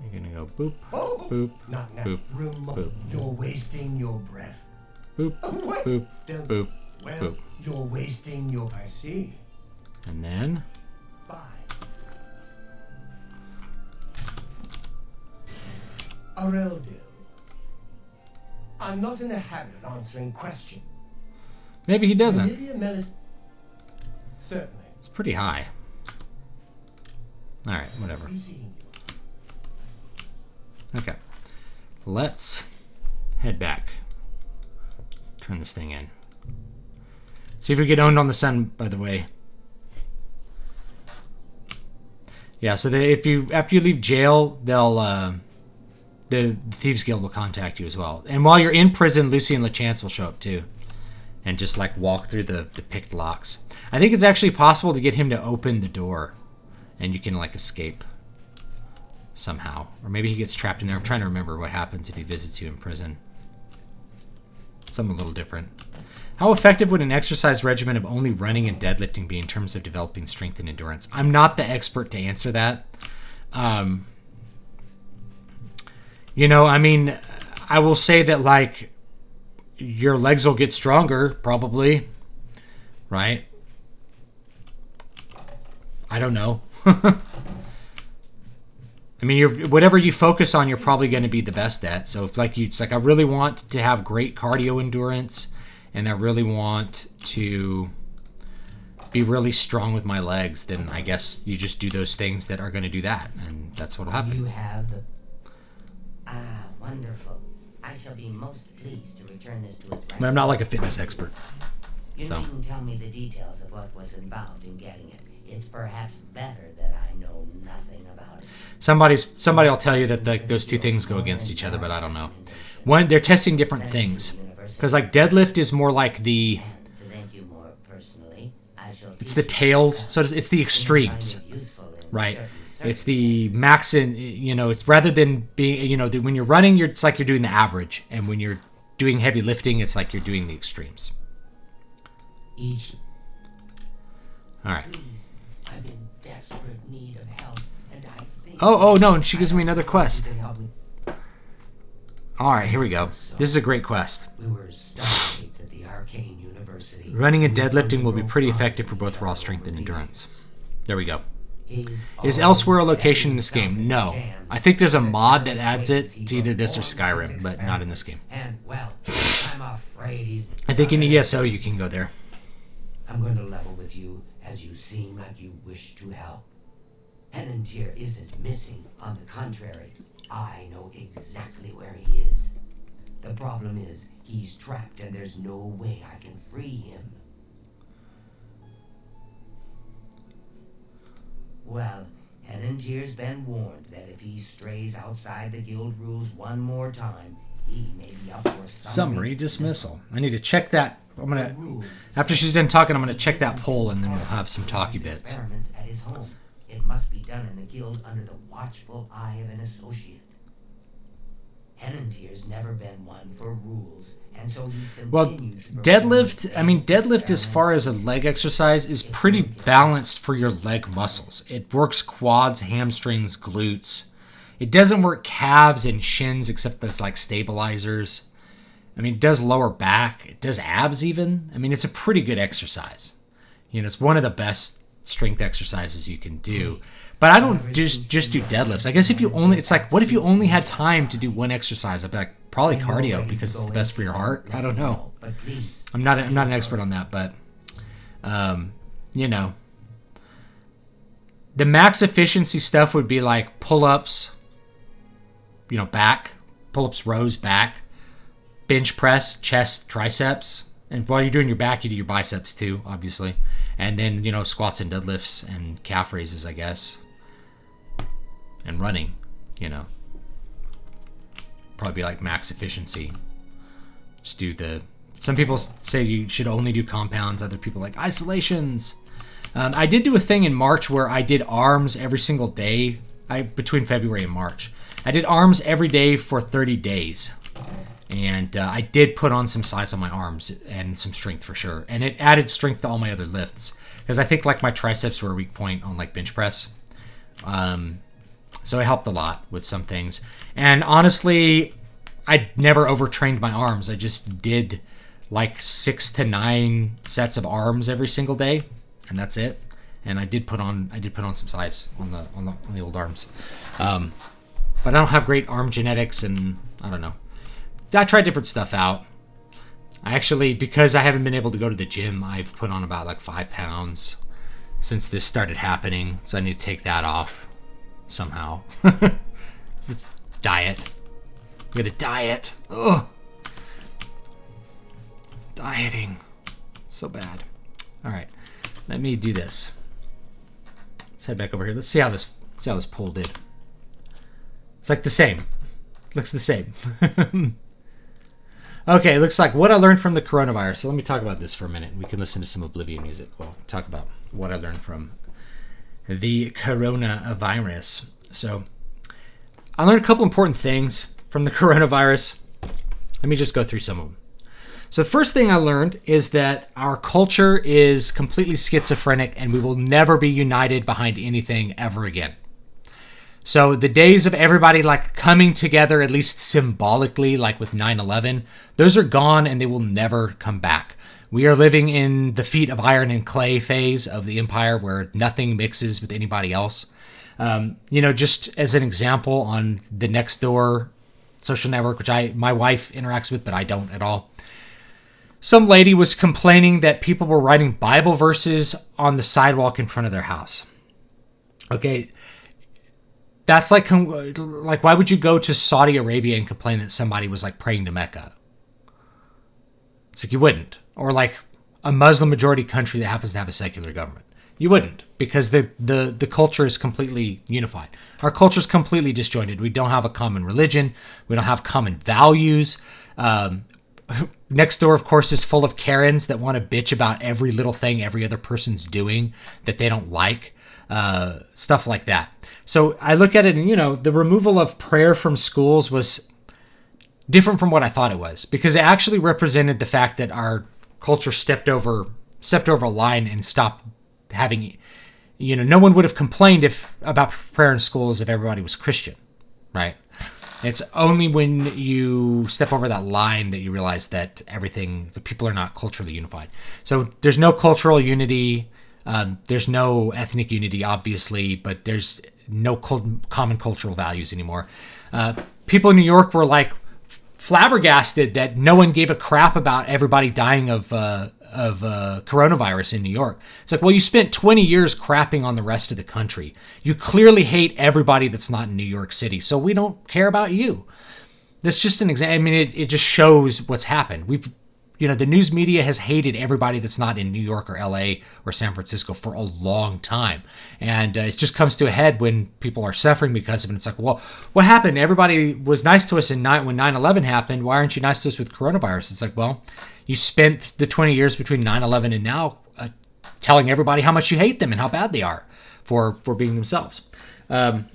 Speaker 1: You're gonna go boop,
Speaker 6: Oh,
Speaker 1: boop,
Speaker 6: not now.
Speaker 1: boop,
Speaker 6: Ramon,
Speaker 1: boop.
Speaker 6: you're wasting your breath.
Speaker 1: boop,
Speaker 6: Oh, wait.
Speaker 1: boop,
Speaker 6: Don't-
Speaker 1: boop,
Speaker 6: Well,
Speaker 1: boop.
Speaker 6: you're wasting your. I see.
Speaker 1: And then
Speaker 6: Bye. Areldo. I'm not in the habit of answering questions.
Speaker 1: maybe he doesn't.
Speaker 6: Olivia Mellis. Certainly.
Speaker 1: It's pretty high. All right, whatever.
Speaker 6: Be seeing you.
Speaker 1: Okay, let's head back. Turn this thing in. See if we get owned on the sun. By the way. Yeah, so if you after you leave jail, they'll the Thieves Guild will contact you as well. And while you're in prison, Lucy and LeChance will show up too, and just like walk through the picked locks. I think it's actually possible to get him to open the door, and you can like escape somehow, or maybe he gets trapped in there. I'm trying to remember what happens if he visits you in prison. Something a little different. How effective would an exercise regimen of only running and deadlifting be in terms of developing strength and endurance? I'm not the expert to answer that. You know, I mean, I will say that, like, your legs will get stronger, probably. Right? I don't know. I mean, whatever you focus on, you're probably going to be the best at. So, if like it's like I really want to have great cardio endurance, and I really want to be really strong with my legs, then I guess you just do those things that are going to do that, and that's what'll happen.
Speaker 5: You have the... Ah, wonderful. I shall be most pleased to return this to its
Speaker 1: But I'm not like a fitness expert.
Speaker 5: You
Speaker 1: so.
Speaker 5: needn't tell me the details of what was involved in getting it. It's perhaps better that I know nothing about it.
Speaker 1: Somebody will tell you that those two things go against each other, but I don't know. One, they're testing different things. Because like deadlift is more like the...
Speaker 5: And to thank you more personally, I shall
Speaker 1: It's the tails, so it's the extremes, right? It's the max in, you know, it's rather than being, you know, when you're running, it's like you're doing the average. And when you're doing heavy lifting, it's like you're doing the extremes.
Speaker 5: Each.
Speaker 1: All right.
Speaker 5: Please, I'm in desperate need of help, and I think...
Speaker 1: Oh, no, and she gives me another quest.
Speaker 5: You could help me.
Speaker 1: All right, here we go. This is a great quest.
Speaker 5: We were starmates at the Arcane University.
Speaker 1: Running and deadlifting will be pretty effective for both raw strength and endurance. There we go. Is elsewhere a location in this game? No. I think there's a mod that adds it to either this or Skyrim, but not in this game.
Speaker 5: And, well, I'm afraid he's...
Speaker 1: I think in ESO you can go there.
Speaker 5: I'm going to level with you as you seem like you wish to help. Henantier isn't missing. On the contrary, I know exactly where he is. The problem is, he's trapped and there's no way I can free him. Well, Henantier's been warned that if he strays outside the guild rules one more time, he may be up for
Speaker 1: Summary dismissal. I need to check that. I'm gonna, after she's done talking, I'm gonna check that poll and then we'll have some talky bits.
Speaker 5: Experiments at his home. It must be done in the guild under the watchful eye of an associate. Henantier's never been one for rules, and so he's continued
Speaker 1: Well,
Speaker 5: to perform
Speaker 1: deadlift, I mean,
Speaker 5: these
Speaker 1: deadlift as far as a
Speaker 5: experiments.
Speaker 1: leg exercise is pretty balanced for your leg muscles. It works quads, hamstrings, glutes. It doesn't work calves and shins except as like stabilizers. I mean, it does lower back. It does abs even. I mean, it's a pretty good exercise. You know, it's one of the best strength exercises you can do. But I don't just do deadlifts. I guess if you only, it's like, what if you only had time to do one exercise? I'd be like, probably cardio because it's the best for your heart. I don't know.
Speaker 5: But please,
Speaker 1: I'm not an expert on that, but you know, the max efficiency stuff would be like pull-ups, you know, back, pull-ups, rows, back, bench press, chest, triceps, and while you're doing your back, you do your biceps too, obviously, and then, you know, squats and deadlifts and calf raises, I guess, and running, you know, probably be like max efficiency. Just do the. Some people say you should only do compounds. Other people like isolations. I did do a thing in March where I did arms every single day. Between February and March, I did arms every day for 30 days, And I did put on some size on my arms and some strength for sure. And it added strength to all my other lifts. Because I think like my triceps were a weak point on like bench press. So it helped a lot with some things. And honestly, I never overtrained my arms. I just did like 6 to 9 sets of arms every single day. And that's it. And I did put on some size on the old arms. But I don't have great arm genetics, and I don't know. I tried different stuff out. I actually, because I haven't been able to go to the gym, I've put on about like 5 pounds since this started happening. So I need to take that off somehow. It's diet. I'm gonna diet. Ugh. Dieting. It's so bad. All right, let me do this. Let's head back over here. Let's see how this poll did. It's like the same. Looks the same. Okay, looks like what I learned from the coronavirus. So let me talk about this for a minute. We can listen to some Oblivion music. We'll talk about what I learned from the coronavirus. So I learned a couple important things from the coronavirus. Let me just go through some of them. So the first thing I learned is that our culture is completely schizophrenic and we will never be united behind anything ever again. So the days of everybody like coming together, at least symbolically, like with 9/11, those are gone and they will never come back. We are living in the feet of iron and clay phase of the empire where nothing mixes with anybody else. Just as an example, on the Nextdoor social network, which my wife interacts with, but I don't at all. Some lady was complaining that people were writing Bible verses on the sidewalk in front of their house. Okay. That's like why would you go to Saudi Arabia and complain that somebody was like praying to Mecca? It's like you wouldn't. Or like a Muslim majority country that happens to have a secular government. You wouldn't, because the culture is completely unified. Our culture is completely disjointed. We don't have a common religion. We don't have common values. Nextdoor, of course, is full of Karens that want to bitch about every little thing every other person's doing that they don't like. Stuff like that. So I look at it and, the removal of prayer from schools was different from what I thought it was, because it actually represented the fact that our culture stepped over a line and stopped having, no one would have complained about prayer in schools if everybody was Christian, right? It's only when you step over that line that you realize that the people are not culturally unified. So there's no cultural unity. There's no ethnic unity, obviously, but there's no common cultural values anymore. People in New York were like flabbergasted that no one gave a crap about everybody dying of coronavirus in New York. It's like, well, you spent 20 years crapping on the rest of the country. You clearly hate everybody that's not in New York City, so we don't care about you. That's just an example. I mean, it just shows what's happened. The news media has hated everybody that's not in New York or LA or San Francisco for a long time. And it just comes to a head when people are suffering because of it. It's like, well, what happened? Everybody was nice to us when 9/11 happened. Why aren't you nice to us with coronavirus? It's like, well, you spent the 20 years between 9/11 and now telling everybody how much you hate them and how bad they are for being themselves. The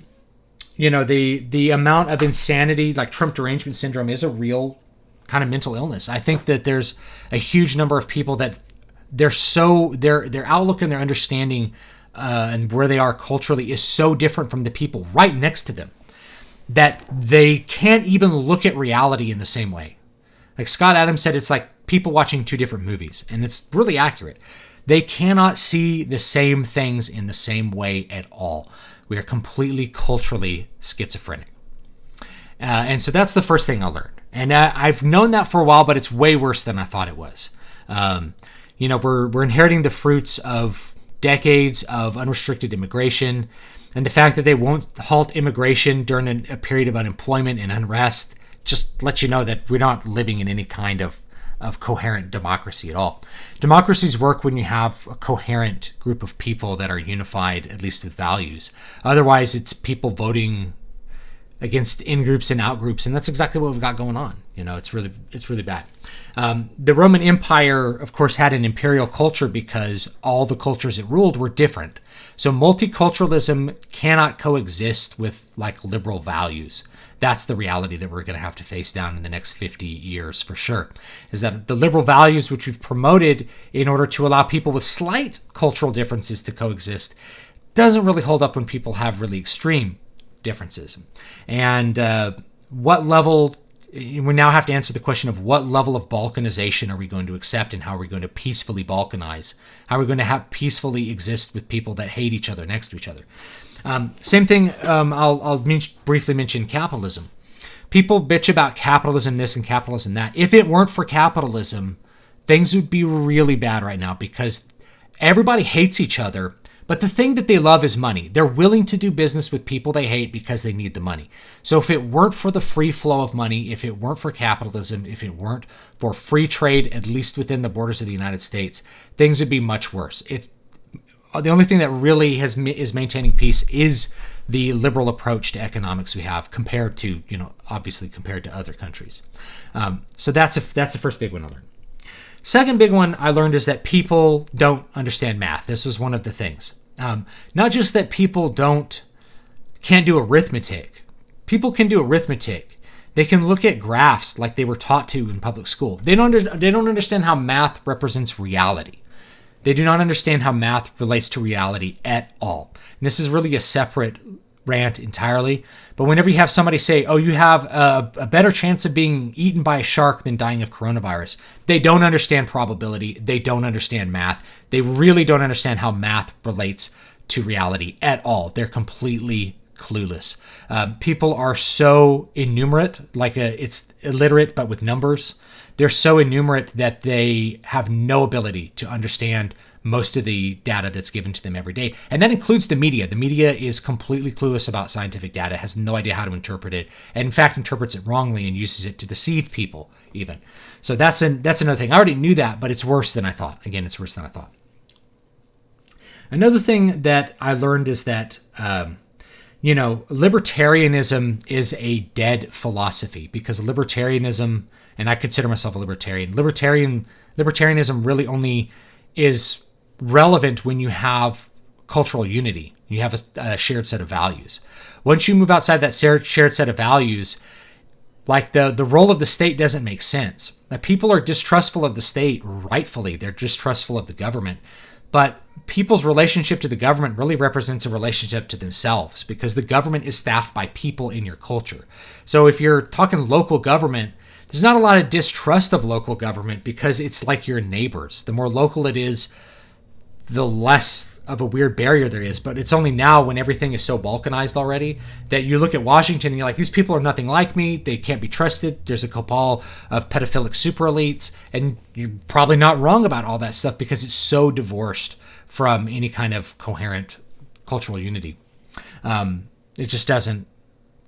Speaker 1: amount of insanity, like Trump derangement syndrome, is a real kind of mental illness. I think that there's a huge number of people that their outlook and their understanding and where they are culturally is so different from the people right next to them that they can't even look at reality in the same way. Like Scott Adams said, it's like people watching two different movies, and it's really accurate. They cannot see the same things in the same way at all. We are completely culturally schizophrenic. And so that's the first thing I learned. And I've known that for a while, but it's way worse than I thought it was. We're inheriting the fruits of decades of unrestricted immigration, and the fact that they won't halt immigration during a period of unemployment and unrest just lets you know that we're not living in any kind of coherent democracy at all. Democracies work when you have a coherent group of people that are unified, at least with values. Otherwise, it's people voting against in-groups and out-groups, and that's exactly what we've got going on. It's really bad. The Roman Empire, of course, had an imperial culture because all the cultures it ruled were different. So multiculturalism cannot coexist with like liberal values. That's the reality that we're going to have to face down in the next 50 years for sure, is that the liberal values which we've promoted in order to allow people with slight cultural differences to coexist doesn't really hold up when people have really extreme differences. And what level, we now have to answer the question of what level of balkanization are we going to accept, and how are we going to peacefully balkanize? How are we going to peacefully exist with people that hate each other next to each other? Same thing, I'll briefly mention capitalism. People bitch about capitalism this and capitalism that. If it weren't for capitalism, things would be really bad right now, because everybody hates each other, but the thing that they love is money. They're willing to do business with people they hate because they need the money. So if it weren't for the free flow of money, if it weren't for capitalism, if it weren't for free trade, at least within the borders of the United States, things would be much worse. The only thing that really is maintaining peace is the liberal approach to economics we have, compared to, obviously compared to other countries. So that's the first big one I learned. Second big one I learned is that people don't understand math. This was one of the things. Not just that people can't do arithmetic. People can do arithmetic. They can look at graphs like they were taught to in public school. They don't understand how math represents reality. They do not understand how math relates to reality at all. And this is really a separate rant entirely. But whenever you have somebody say, oh, you have a better chance of being eaten by a shark than dying of coronavirus, they don't understand probability. They don't understand math. They really don't understand how math relates to reality at all. They're completely clueless. People are so innumerate, it's illiterate, but with numbers. They're so innumerate that they have no ability to understand most of the data that's given to them every day. And that includes the media. The media is completely clueless about scientific data, has no idea how to interpret it, and in fact interprets it wrongly and uses it to deceive people even. So that's another thing. I already knew that, but it's worse than I thought. Again, it's worse than I thought. Another thing that I learned is that, libertarianism is a dead philosophy, because libertarianism, and I consider myself a libertarian, libertarianism really only is relevant when you have cultural unity. You have a shared set of values. Once you move outside that shared set of values, like the role of the state doesn't make sense. Now, people are distrustful of the state, rightfully. They're distrustful of the government. But people's relationship to the government really represents a relationship to themselves, because the government is staffed by people in your culture. So if you're talking local government, there's not a lot of distrust of local government, because it's like your neighbors. The more local it is, the less of a weird barrier there is. But it's only now, when everything is so balkanized already, that you look at Washington and you're like, these people are nothing like me. They can't be trusted. There's a cabal of pedophilic super elites. And you're probably not wrong about all that stuff, because it's so divorced from any kind of coherent cultural unity. It just doesn't,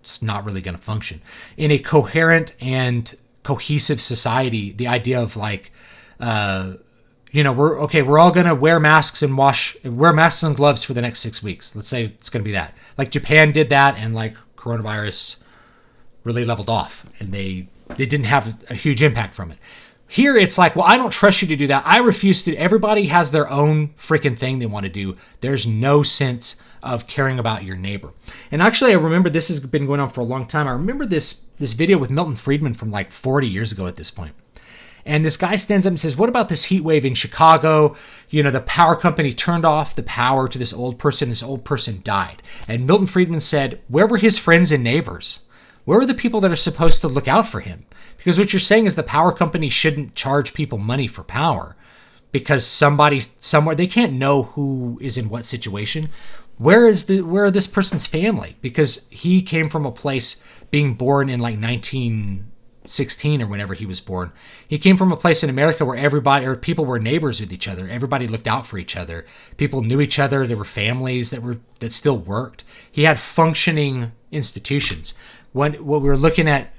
Speaker 1: it's not really going to function. In a coherent and cohesive society, the idea of we're all going to wear masks and gloves for the next 6 weeks. Let's say it's going to be that. Like Japan did that, and coronavirus really leveled off, and they didn't have a huge impact from it. Here it's like, well, I don't trust you to do that. I refuse to. Everybody has their own freaking thing they want to do. There's no sense of caring about your neighbor. And actually, I remember, this has been going on for a long time. I remember this video with Milton Friedman from 40 years ago at this point. And this guy stands up and says, what about this heat wave in Chicago? The power company turned off the power to this old person. This old person died. And Milton Friedman said, where were his friends and neighbors? Where are the people that are supposed to look out for him? Because what you're saying is the power company shouldn't charge people money for power, because somebody somewhere, they can't know who is in what situation. Where are this person's family? Because he came from a place, being born in 1916 or whenever he was born. He came from a place in America where people were neighbors with each other. Everybody looked out for each other. People knew each other. There were families that still worked. He had functioning institutions. What we were looking at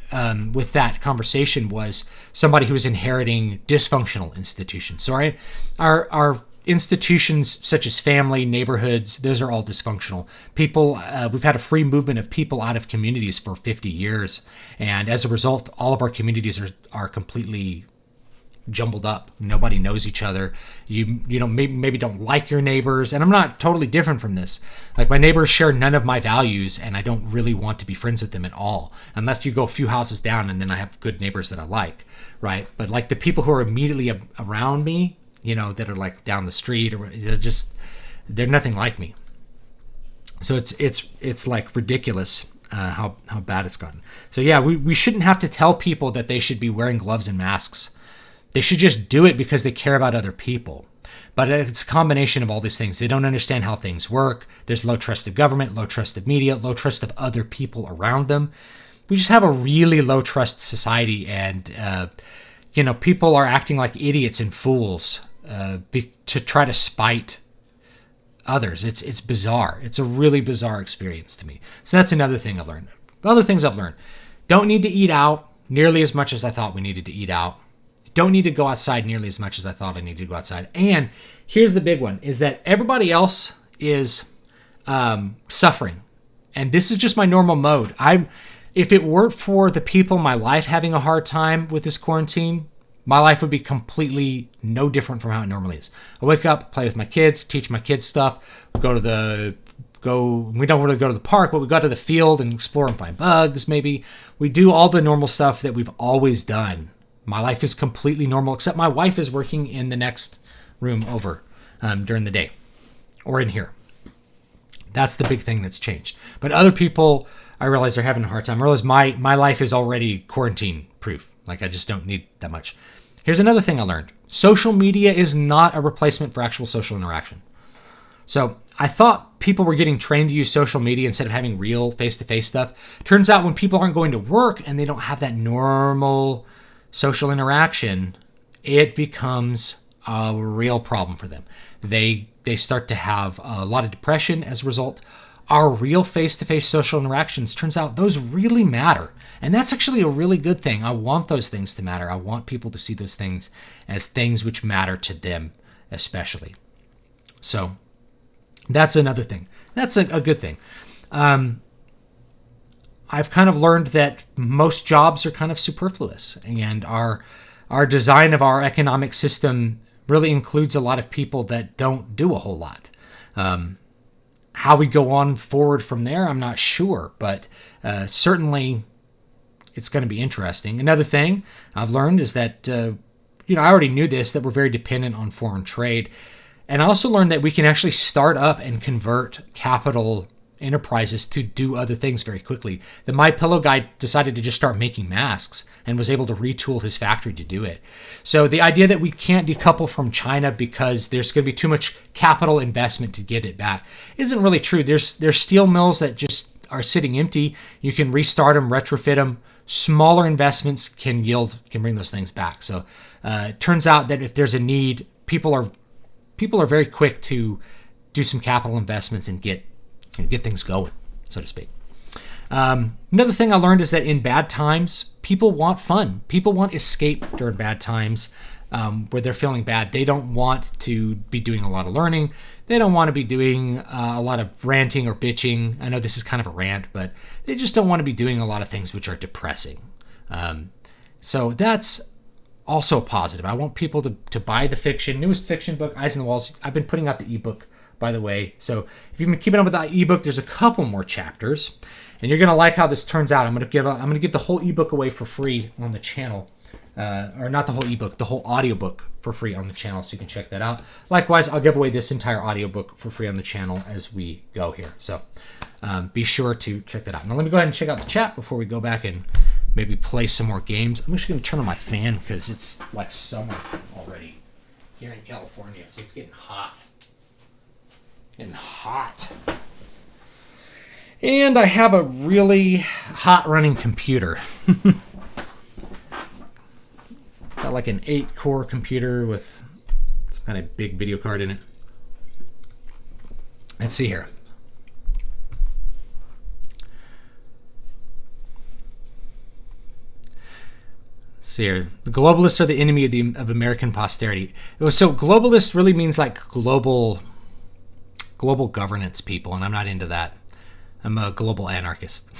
Speaker 1: with that conversation was somebody who was inheriting dysfunctional institutions. So our institutions such as family, neighborhoods, those are all dysfunctional. People, we've had a free movement of people out of communities for 50 years. And as a result, all of our communities are completely jumbled up. Nobody knows each other. You know, maybe don't like your neighbors. And I'm not totally different from this. Like, my neighbors share none of my values, and I don't really want to be friends with them at all, unless you go a few houses down and then I have good neighbors that I like, right? But like the people who are immediately around me, you know, that are like down the street, or they're nothing like me. So it's like ridiculous how bad it's gotten. So yeah, we shouldn't have to tell people that they should be wearing gloves and masks. They should just do it because they care about other people. But it's a combination of all these things. They don't understand how things work. There's low trust of government, low trust of media, low trust of other people around them. We just have a really low trust society, and you know, people are acting like idiots and fools to try to spite others. It's bizarre. It's a really bizarre experience to me. So that's another thing I've learned. Other things I've learned: don't need to eat out nearly as much as I thought we needed to eat out. Don't need to go outside nearly as much as I thought I needed to go outside. And here's the big one, is that everybody else is suffering. And this is just my normal mode. If it weren't for the people in my life having a hard time with this quarantine, my life would be completely no different from how it normally is. I wake up, play with my kids, teach my kids stuff, we don't really go to the park, but we go to the field and explore and find bugs, maybe. We do all the normal stuff that we've always done. My life is completely normal, except my wife is working in the next room over during the day, or in here. That's the big thing that's changed. But other people, I realize, are having a hard time. I realize my life is already quarantine proof. Like, I just don't need that much. Here's another thing I learned. Social media is not a replacement for actual social interaction. So I thought people were getting trained to use social media instead of having real face-to-face stuff. Turns out when people aren't going to work and they don't have that normal social interaction, it becomes a real problem for them. They start to have a lot of depression as a result. Our real face-to-face social interactions, turns out those really matter. And that's actually a really good thing. I want those things to matter. I want people to see those things as things which matter to them especially. So that's another thing. That's a good thing. I've kind of learned that most jobs are kind of superfluous, and our design of our economic system really includes a lot of people that don't do a whole lot. How we go on forward from there, I'm not sure, but certainly it's going to be interesting. Another thing I've learned is that, I already knew this, that we're very dependent on foreign trade. And I also learned that we can actually start up and convert capital enterprises to do other things very quickly. The My Pillow guy decided to just start making masks and was able to retool his factory to do it. So the idea that we can't decouple from China because there's going to be too much capital investment to get it back isn't really true. There's steel mills that just are sitting empty. You can restart them, retrofit them. Smaller investments can bring those things back. So it turns out that if there's a need, people are very quick to do some capital investments and get things going, so to speak. Another thing I learned is that in bad times, people want fun. People want escape during bad times where they're feeling bad. They don't want to be doing a lot of learning. They don't want to be doing a lot of ranting or bitching. I know this is kind of a rant, but they just don't want to be doing a lot of things which are depressing. So that's also positive. I want people to buy the newest fiction book, Eyes on the Walls. I've been putting out the ebook, by the way. So if you've been keeping up with the ebook, there's a couple more chapters, and you're gonna like how this turns out. I'm gonna give the whole ebook away for free on the channel, or not the whole ebook, the whole audiobook for free on the channel, so you can check that out. Likewise, I'll give away this entire audiobook for free on the channel as we go here. So be sure to check that out. Now let me go ahead and check out the chat before we go back and maybe play some more games. I'm just gonna turn on my fan because it's like summer already here in California, so it's getting hot. And I have a really hot running computer. Got like an 8-core computer with some kind of big video card in it. Let's see here. Let's see here. The globalists are the enemy of American posterity. So globalist really means like global governance people, and I'm not into that. I'm a global anarchist.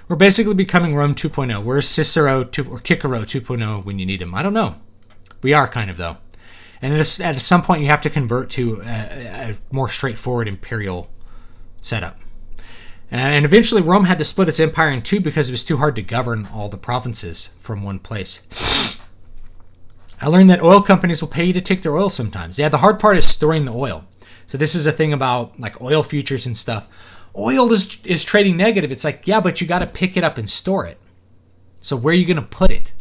Speaker 1: We're basically becoming Rome 2.0. We're Cicero or Cicero 2.0 when you need him. I don't know. We are kind of, though. And at some point, you have to convert to a more straightforward imperial setup. And eventually, Rome had to split its empire in two because it was too hard to govern all the provinces from one place. I learned that oil companies will pay you to take their oil sometimes. Yeah, the hard part is storing the oil. So this is a thing about like oil futures and stuff. Oil is trading negative. It's like, yeah, but you got to pick it up and store it. So where are you going to put it?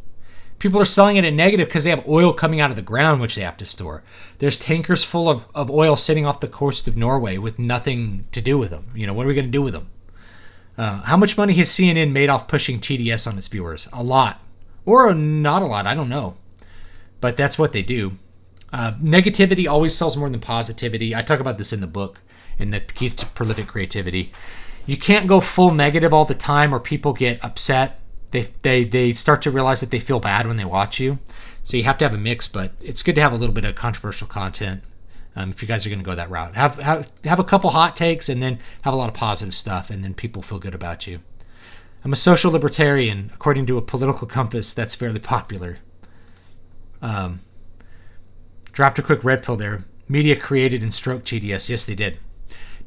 Speaker 1: People are selling it at negative because they have oil coming out of the ground, which they have to store. There's tankers full of oil sitting off the coast of Norway with nothing to do with them. You know, what are we going to do with them? How much money has CNN made off pushing TDS on its viewers? A lot. Or not a lot. I don't know. But that's what they do. Negativity always sells more than positivity. I talk about this in the book, in the Keys to Prolific Creativity. You can't go full negative all the time or people get upset. They start to realize that they feel bad when they watch you. So you have to have a mix, but it's good to have a little bit of controversial content if you guys are going to go that route. Have a couple hot takes and then have a lot of positive stuff, and then people feel good about you. I'm a social libertarian, according to a political compass that's fairly popular. Dropped a quick red pill there. Media created and stroked TDS. Yes, they did.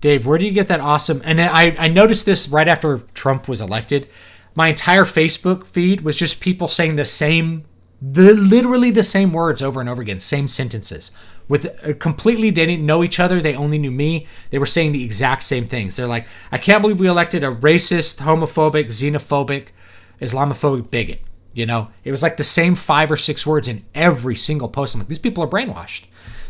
Speaker 1: Dave, where do you get that awesome... And I noticed this right after Trump was elected. My entire Facebook feed was just people saying literally the same words over and over again, same sentences. Completely, they didn't know each other. They only knew me. They were saying the exact same things. They're like, I can't believe we elected a racist, homophobic, xenophobic, Islamophobic bigot. You know, it was like the same 5 or 6 words in every single post. I'm like, these people are brainwashed.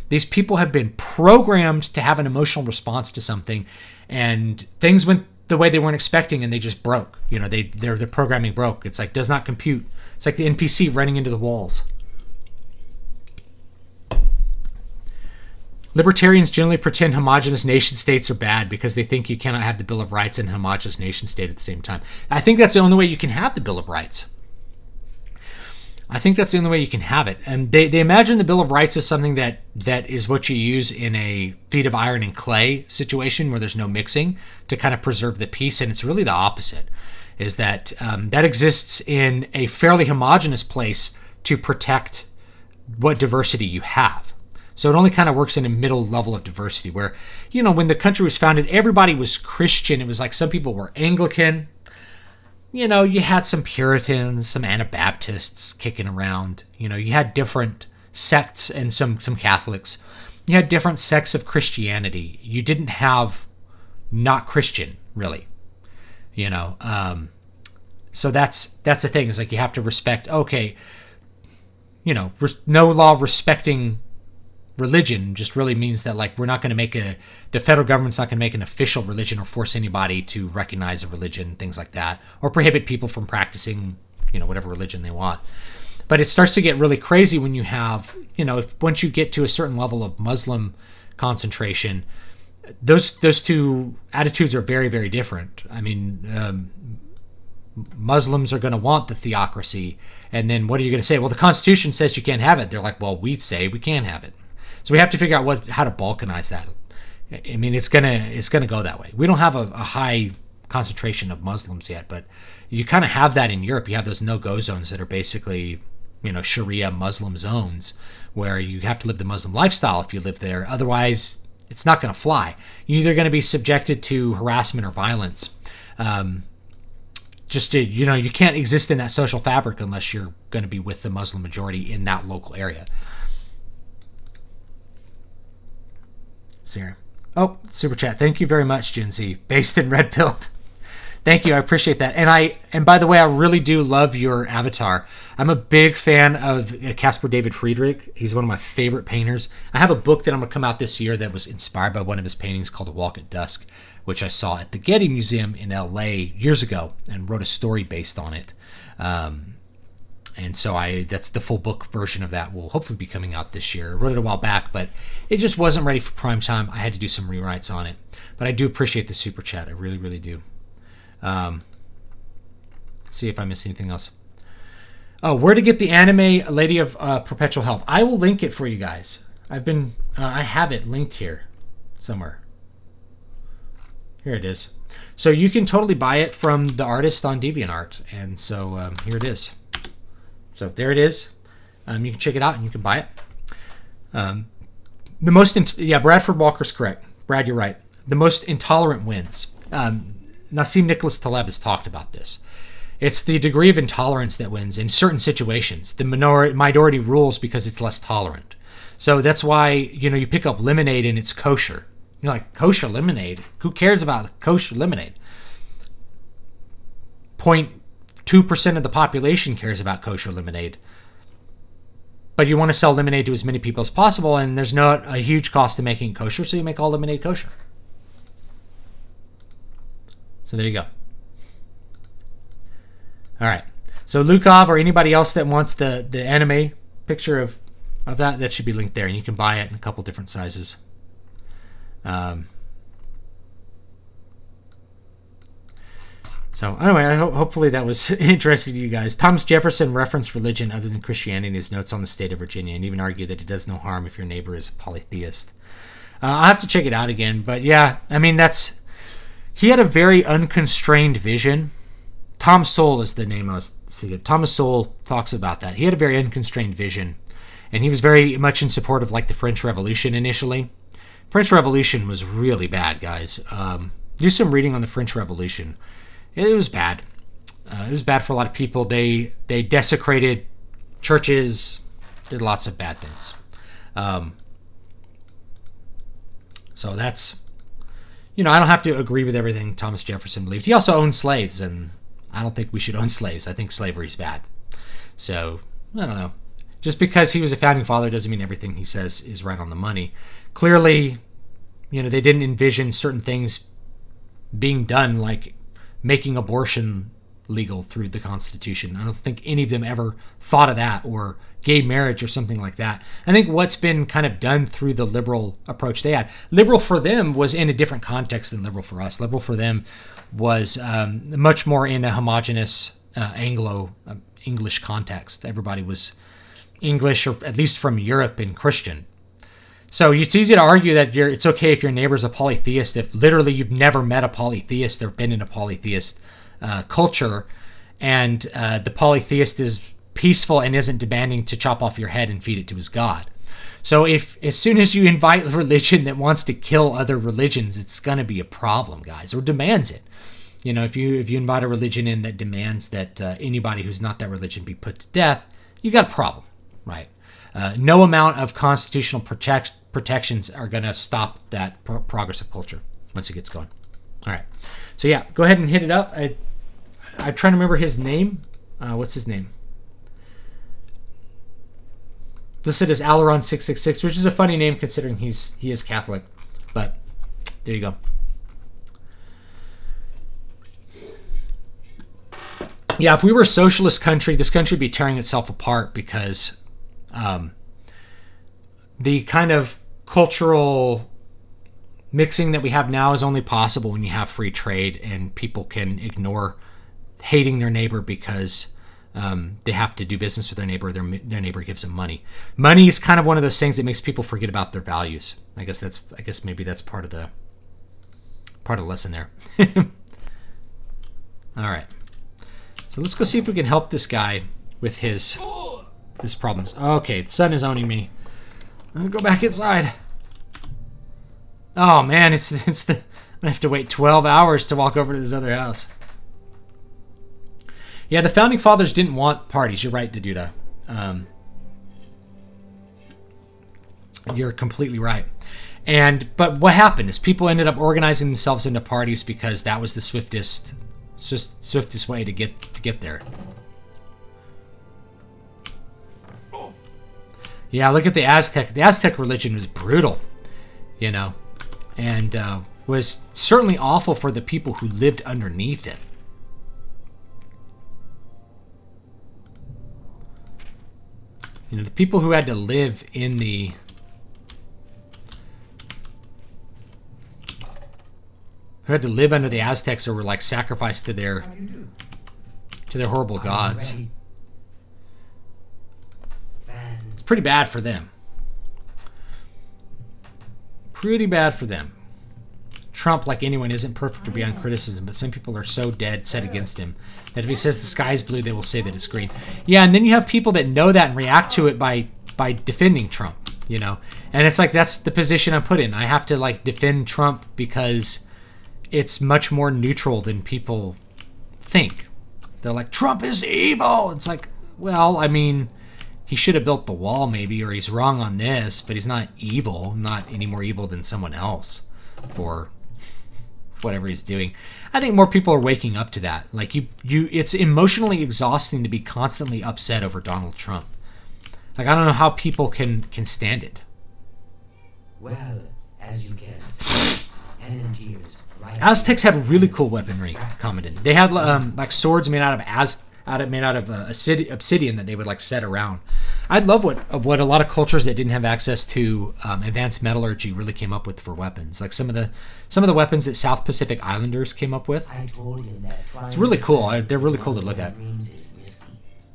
Speaker 1: These people have been programmed to have an emotional response to something, and things went the way they weren't expecting, and they just broke. You know, their programming broke. It's like, does not compute. It's like the NPC running into the walls. Libertarians generally pretend homogenous nation states are bad because they think you cannot have the Bill of Rights and a homogenous nation state at the same time. I think that's the only way you can have the Bill of Rights. I think that's the only way you can have it. And they imagine the Bill of Rights as something that is what you use in a feat of iron and clay situation where there's no mixing to kind of preserve the peace. And it's really the opposite, is that that exists in a fairly homogenous place to protect what diversity you have. So it only kind of works in a middle level of diversity where, you know, when the country was founded, everybody was Christian. It was like some people were Anglican. You know, you had some Puritans, some Anabaptists kicking around. You know, you had different sects and some Catholics. You had different sects of Christianity. You didn't have not Christian, really. You know, so that's the thing. It's like you have to respect, okay, you know, no law respecting religion just really means that, like, we're not going to the federal government's not going to make an official religion or force anybody to recognize a religion, things like that, or prohibit people from practicing, you know, whatever religion they want. But it starts to get really crazy when you have, you know, once you get to a certain level of Muslim concentration, those two attitudes are very, very different. I mean, Muslims are going to want the theocracy, and then what are you going to say? Well, the Constitution says you can't have it. They're like, well, we say we can have it. So we have to figure out how to balkanize that. I mean, it's gonna go that way. We don't have a high concentration of Muslims yet, but you kind of have that in Europe. You have those no-go zones that are basically, you know, Sharia Muslim zones where you have to live the Muslim lifestyle if you live there. Otherwise, it's not going to fly. You're either going to be subjected to harassment or violence. You know, you can't exist in that social fabric unless you're going to be with the Muslim majority in that local area. Sarah. Oh, super chat. Thank you very much, Gen Z. Based in red pilled. Thank you. I appreciate that. And by the way, I really do love your avatar. I'm a big fan of Caspar David Friedrich. He's one of my favorite painters. I have a book that I'm going to come out this year that was inspired by one of his paintings called A Walk at Dusk, which I saw at the Getty Museum in LA years ago and wrote a story based on it. And so that's the full book version of that will hopefully be coming out this year. I wrote it a while back, but it just wasn't ready for prime time. I had to do some rewrites on it. But I do appreciate the super chat. I really, really do. Let's see if I missed anything else. Oh, where to get the anime Lady of Perpetual Help. I will link it for you guys. I have it linked here somewhere. Here it is. So you can totally buy it from the artist on DeviantArt. And so here it is. So there it is. You can check it out and you can buy it. Bradford Walker's correct. Brad, you're right. The most intolerant wins. Nassim Nicholas Taleb has talked about this. It's the degree of intolerance that wins in certain situations. The minority rules because it's less tolerant. So that's why, you pick up lemonade and it's kosher. You're like, kosher lemonade? Who cares about kosher lemonade? 0.2% of the population cares about kosher lemonade. But you want to sell lemonade to as many people as possible, and there's not a huge cost to making it kosher, so you make all lemonade kosher. So there you go. All right. So Lukov or anybody else that wants the anime picture of that should be linked there, and you can buy it in a couple different sizes. So anyway, hopefully that was interesting to you guys. Thomas Jefferson referenced religion other than Christianity in his notes on the state of Virginia, and even argued that it does no harm if your neighbor is a polytheist. I'll have to check it out again, but yeah, I mean he had a very unconstrained vision. Tom Sowell is the name I was thinking. Thomas Sowell talks about that. He had a very unconstrained vision, and he was very much in support of the French Revolution initially. French Revolution was really bad, guys. Do some reading on the French Revolution. It was bad. It was bad for a lot of people. They desecrated churches, did lots of bad things. So that's, I don't have to agree with everything Thomas Jefferson believed. He also owned slaves, and I don't think we should own slaves. I think slavery's bad. So, I don't know. Just because he was a founding father doesn't mean everything he says is right on the money. Clearly, they didn't envision certain things being done, like making abortion legal through the Constitution. I don't think any of them ever thought of that, or gay marriage or something like that. I think what's been kind of done through the liberal approach they had, liberal for them was in a different context than liberal for us. Liberal for them was much more in a homogenous Anglo-English context. Everybody was English, or at least from Europe, and Christian. So it's easy to argue that it's okay if your neighbor's a polytheist if literally you've never met a polytheist or been in a polytheist culture, and the polytheist is peaceful and isn't demanding to chop off your head and feed it to his god. So if as soon as you invite a religion that wants to kill other religions, it's going to be a problem, guys, or demands it. If you invite a religion in that demands that anybody who's not that religion be put to death, you got a problem, right? No amount of constitutional protections are going to stop that progress of culture once it gets going. All right. So yeah, go ahead and hit it up. I'm trying to remember his name. What's his name? Listed as Aileron666, which is a funny name considering he is Catholic. But there you go. Yeah, if we were a socialist country, this country would be tearing itself apart because the kind of cultural mixing that we have now is only possible when you have free trade and people can ignore hating their neighbor because they have to do business with their neighbor. Their neighbor gives them money. Money is kind of one of those things that makes people forget about their values. I guess maybe that's part of the lesson there. All right. So let's go see if we can help this guy with his problems. Okay, the sun is owning me. I'll go back inside. Oh man, I'm gonna have to wait 12 hours to walk over to this other house. Yeah, the founding fathers didn't want parties. You're right, Daduda. You're completely right. But what happened is people ended up organizing themselves into parties because that was the swiftest way to get there. Yeah, look at the Aztec. The Aztec religion was brutal, and was certainly awful for the people who lived underneath it. The people who had to live in the under the Aztecs or were like sacrificed to their horrible gods. It's pretty bad for them. Trump, like anyone, isn't perfect or beyond criticism, but some people are so dead set against him that if he says the sky is blue, they will say that it's green. Yeah, and then you have people that know that and react to it by defending Trump, you know? And it's like, that's the position I'm put in. I have to, like, defend Trump because it's much more neutral than people think. They're like, Trump is evil! It's like, well, I mean, he should have built the wall maybe, or he's wrong on this, but he's not evil, not any more evil than someone else for whatever he's doing. I think more people are waking up to that. Like it's emotionally exhausting to be constantly upset over Donald Trump. Like, I don't know how people can stand it.
Speaker 5: Well, as you can see, NNTers right
Speaker 1: Aztecs had really cool weaponry commented. They had like swords made out of obsidian that they would like set around. I love what a lot of cultures that didn't have access to advanced metallurgy really came up with for weapons. Like some of the weapons that South Pacific Islanders came up with.
Speaker 5: I told him that
Speaker 1: It's really cool. They're really cool to look at.
Speaker 5: dreams is risky,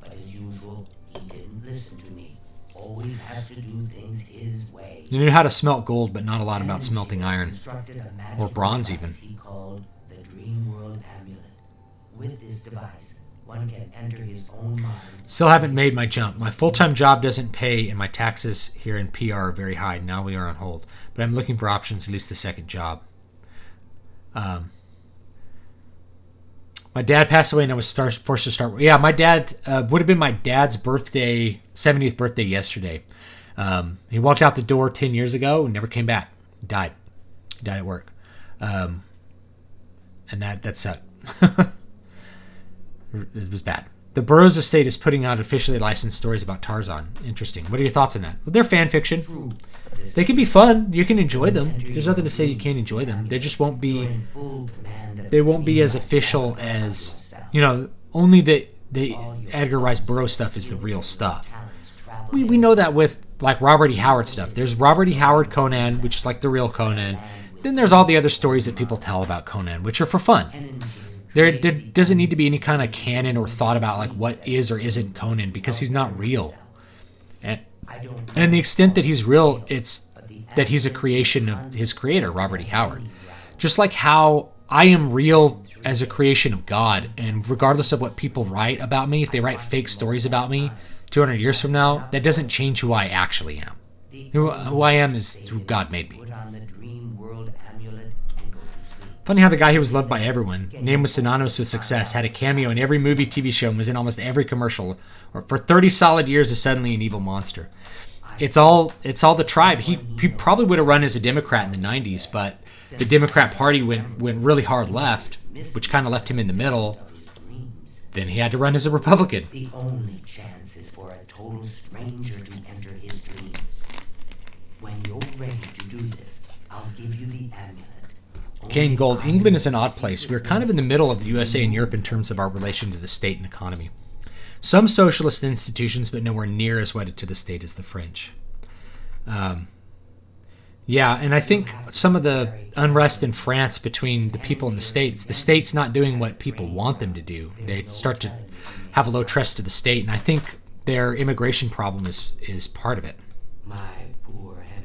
Speaker 5: but as usual, he didn't listen to me. Always has to do things his way.
Speaker 1: You knew how to smelt gold, but not a lot about smelting iron.
Speaker 5: Constructed a
Speaker 1: Or
Speaker 5: magical
Speaker 1: bronze
Speaker 5: device
Speaker 1: even.
Speaker 5: He called the Dream World Amulet. With this device, one can enter his own mind.
Speaker 1: Still haven't made my jump. My full-time job doesn't pay, and my taxes here in PR are very high. Now we are on hold. But I'm looking for options, at least the second job. My dad passed away and I was forced to start. Yeah, my dad would have been my dad's 70th birthday yesterday. He walked out the door 10 years ago and never came back. He died. He died at work. And that sucked. It was bad. The Burroughs estate is putting out officially licensed stories about Tarzan. Interesting. What are your thoughts on that? Well, they're fan fiction. They can be fun. You can enjoy them. There's nothing to say you can't enjoy them. They just won't be. They won't be as official as, you know. Only the Edgar Rice Burroughs stuff is the real stuff. We know that with like Robert E. Howard stuff. There's Robert E. Howard Conan, which is like the real Conan. Then there's all the other stories that people tell about Conan, which are for fun. There doesn't need to be any kind of canon or thought about like what is or isn't Conan, because he's not real. And the extent that he's real, it's that he's a creation of his creator, Robert E. Howard. Just like how I am real as a creation of God, and regardless of what people write about me, if they write fake stories about me 200 years from now, that doesn't change who I actually am. Who I am is who God made me. Funny how the guy who was loved by everyone, name was synonymous with success, had a cameo in every movie, TV show, and was in almost every commercial. For 30 solid years is suddenly an evil monster. It's all the tribe. He probably would have run as a Democrat in the 90s, but the Democrat Party went really hard left, which kind of left him in the middle. Then he had to run as a Republican.
Speaker 5: The only chance is for a total stranger to enter his dreams. When you're ready to do this, I'll give you the amulet.
Speaker 1: Kane Gold, England is an odd place. We're kind of in the middle of the USA and Europe in terms of our relation to the state and economy. Some socialist institutions, but nowhere near as wedded to the state as the French. Yeah, and I think some of the unrest in France between the people and the state's not doing what people want them to do. They start to have a low trust to the state, and I think their immigration problem is part of it.
Speaker 5: My poor head.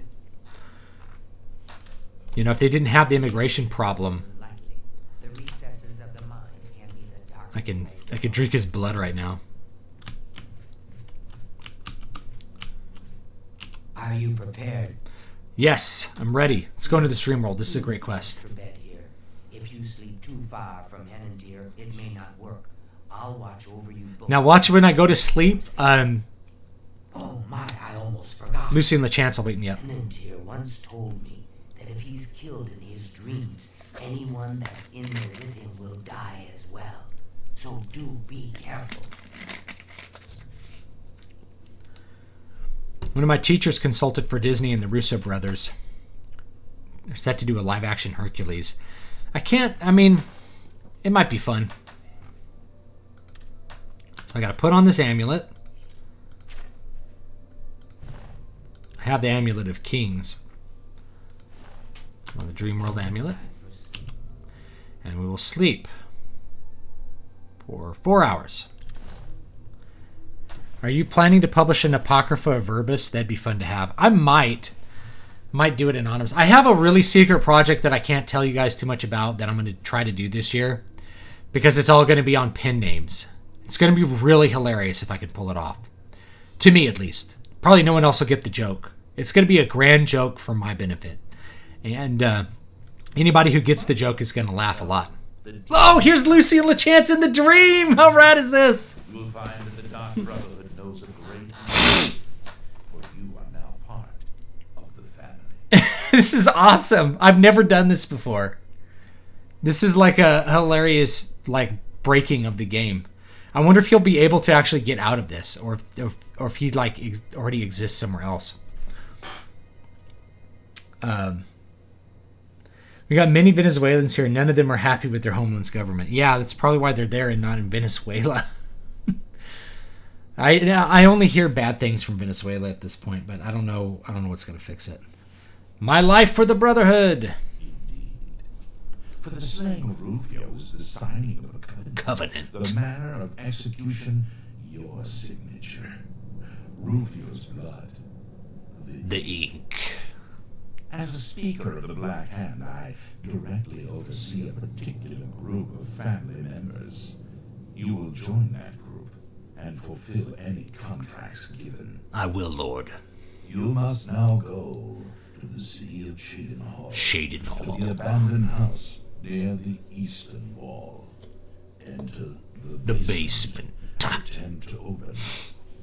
Speaker 1: You know, if they didn't have the immigration problem,
Speaker 5: The recesses of the mind can be the darkest
Speaker 1: I could drink his blood right now.
Speaker 5: Are you prepared?
Speaker 1: Yes, I'm ready. Let's go into this dream world. This is a great quest.
Speaker 5: Your bed here. If you sleep too far from Henantier, it may not work. I'll watch over you both.
Speaker 1: Now watch when I go to sleep.
Speaker 5: Oh my, I almost forgot.
Speaker 1: Lucy and LeChance will wake me up.
Speaker 5: Henantier once told me that if he's killed in his dreams, anyone that's in there with him will die as well. So do be careful.
Speaker 1: One of my teachers consulted for Disney and the Russo brothers. They're set to do a live-action Hercules. It might be fun. So I gotta put on this amulet. I have the Amulet of Kings. Well, the Dream World Amulet. And we will sleep for 4 hours. Are you planning to publish an Apocrypha of Verbis? That'd be fun to have. I might. Might do it anonymous. I have a really secret project that I can't tell you guys too much about that I'm going to try to do this year because it's all going to be on pin names. It's going to be really hilarious if I can pull it off. To me, at least. Probably no one else will get the joke. It's going to be a grand joke for my benefit. And anybody who gets the joke is going to laugh a lot. Oh, here's Lucy and LeChance in the dream! How rad is this?
Speaker 2: You will find that the Dark Brotherhood knows a great deal, for you are now part of the family.
Speaker 1: This is awesome. I've never done this before. This is like a hilarious breaking of the game. I wonder if he'll be able to actually get out of this, or if he already exists somewhere else. We got many Venezuelans here. None of them are happy with their homeland's government. Yeah, that's probably why they're there and not in Venezuela. I only hear bad things from Venezuela at this point, but I don't know what's going to fix it. My life for the Brotherhood.
Speaker 2: Indeed. For the slaying of Rufio is the signing of a covenant. The manner of execution, your signature. Rufio's blood.
Speaker 1: The ink.
Speaker 2: As a speaker of the Black Hand, I directly oversee a particular group of family members. You will join that group and fulfill any contracts given.
Speaker 1: I will, Lord.
Speaker 2: You must now go to the city of Chedenhall.
Speaker 1: Chedenhall.
Speaker 2: To the abandoned house near the eastern wall. Enter the basement. Attempt to open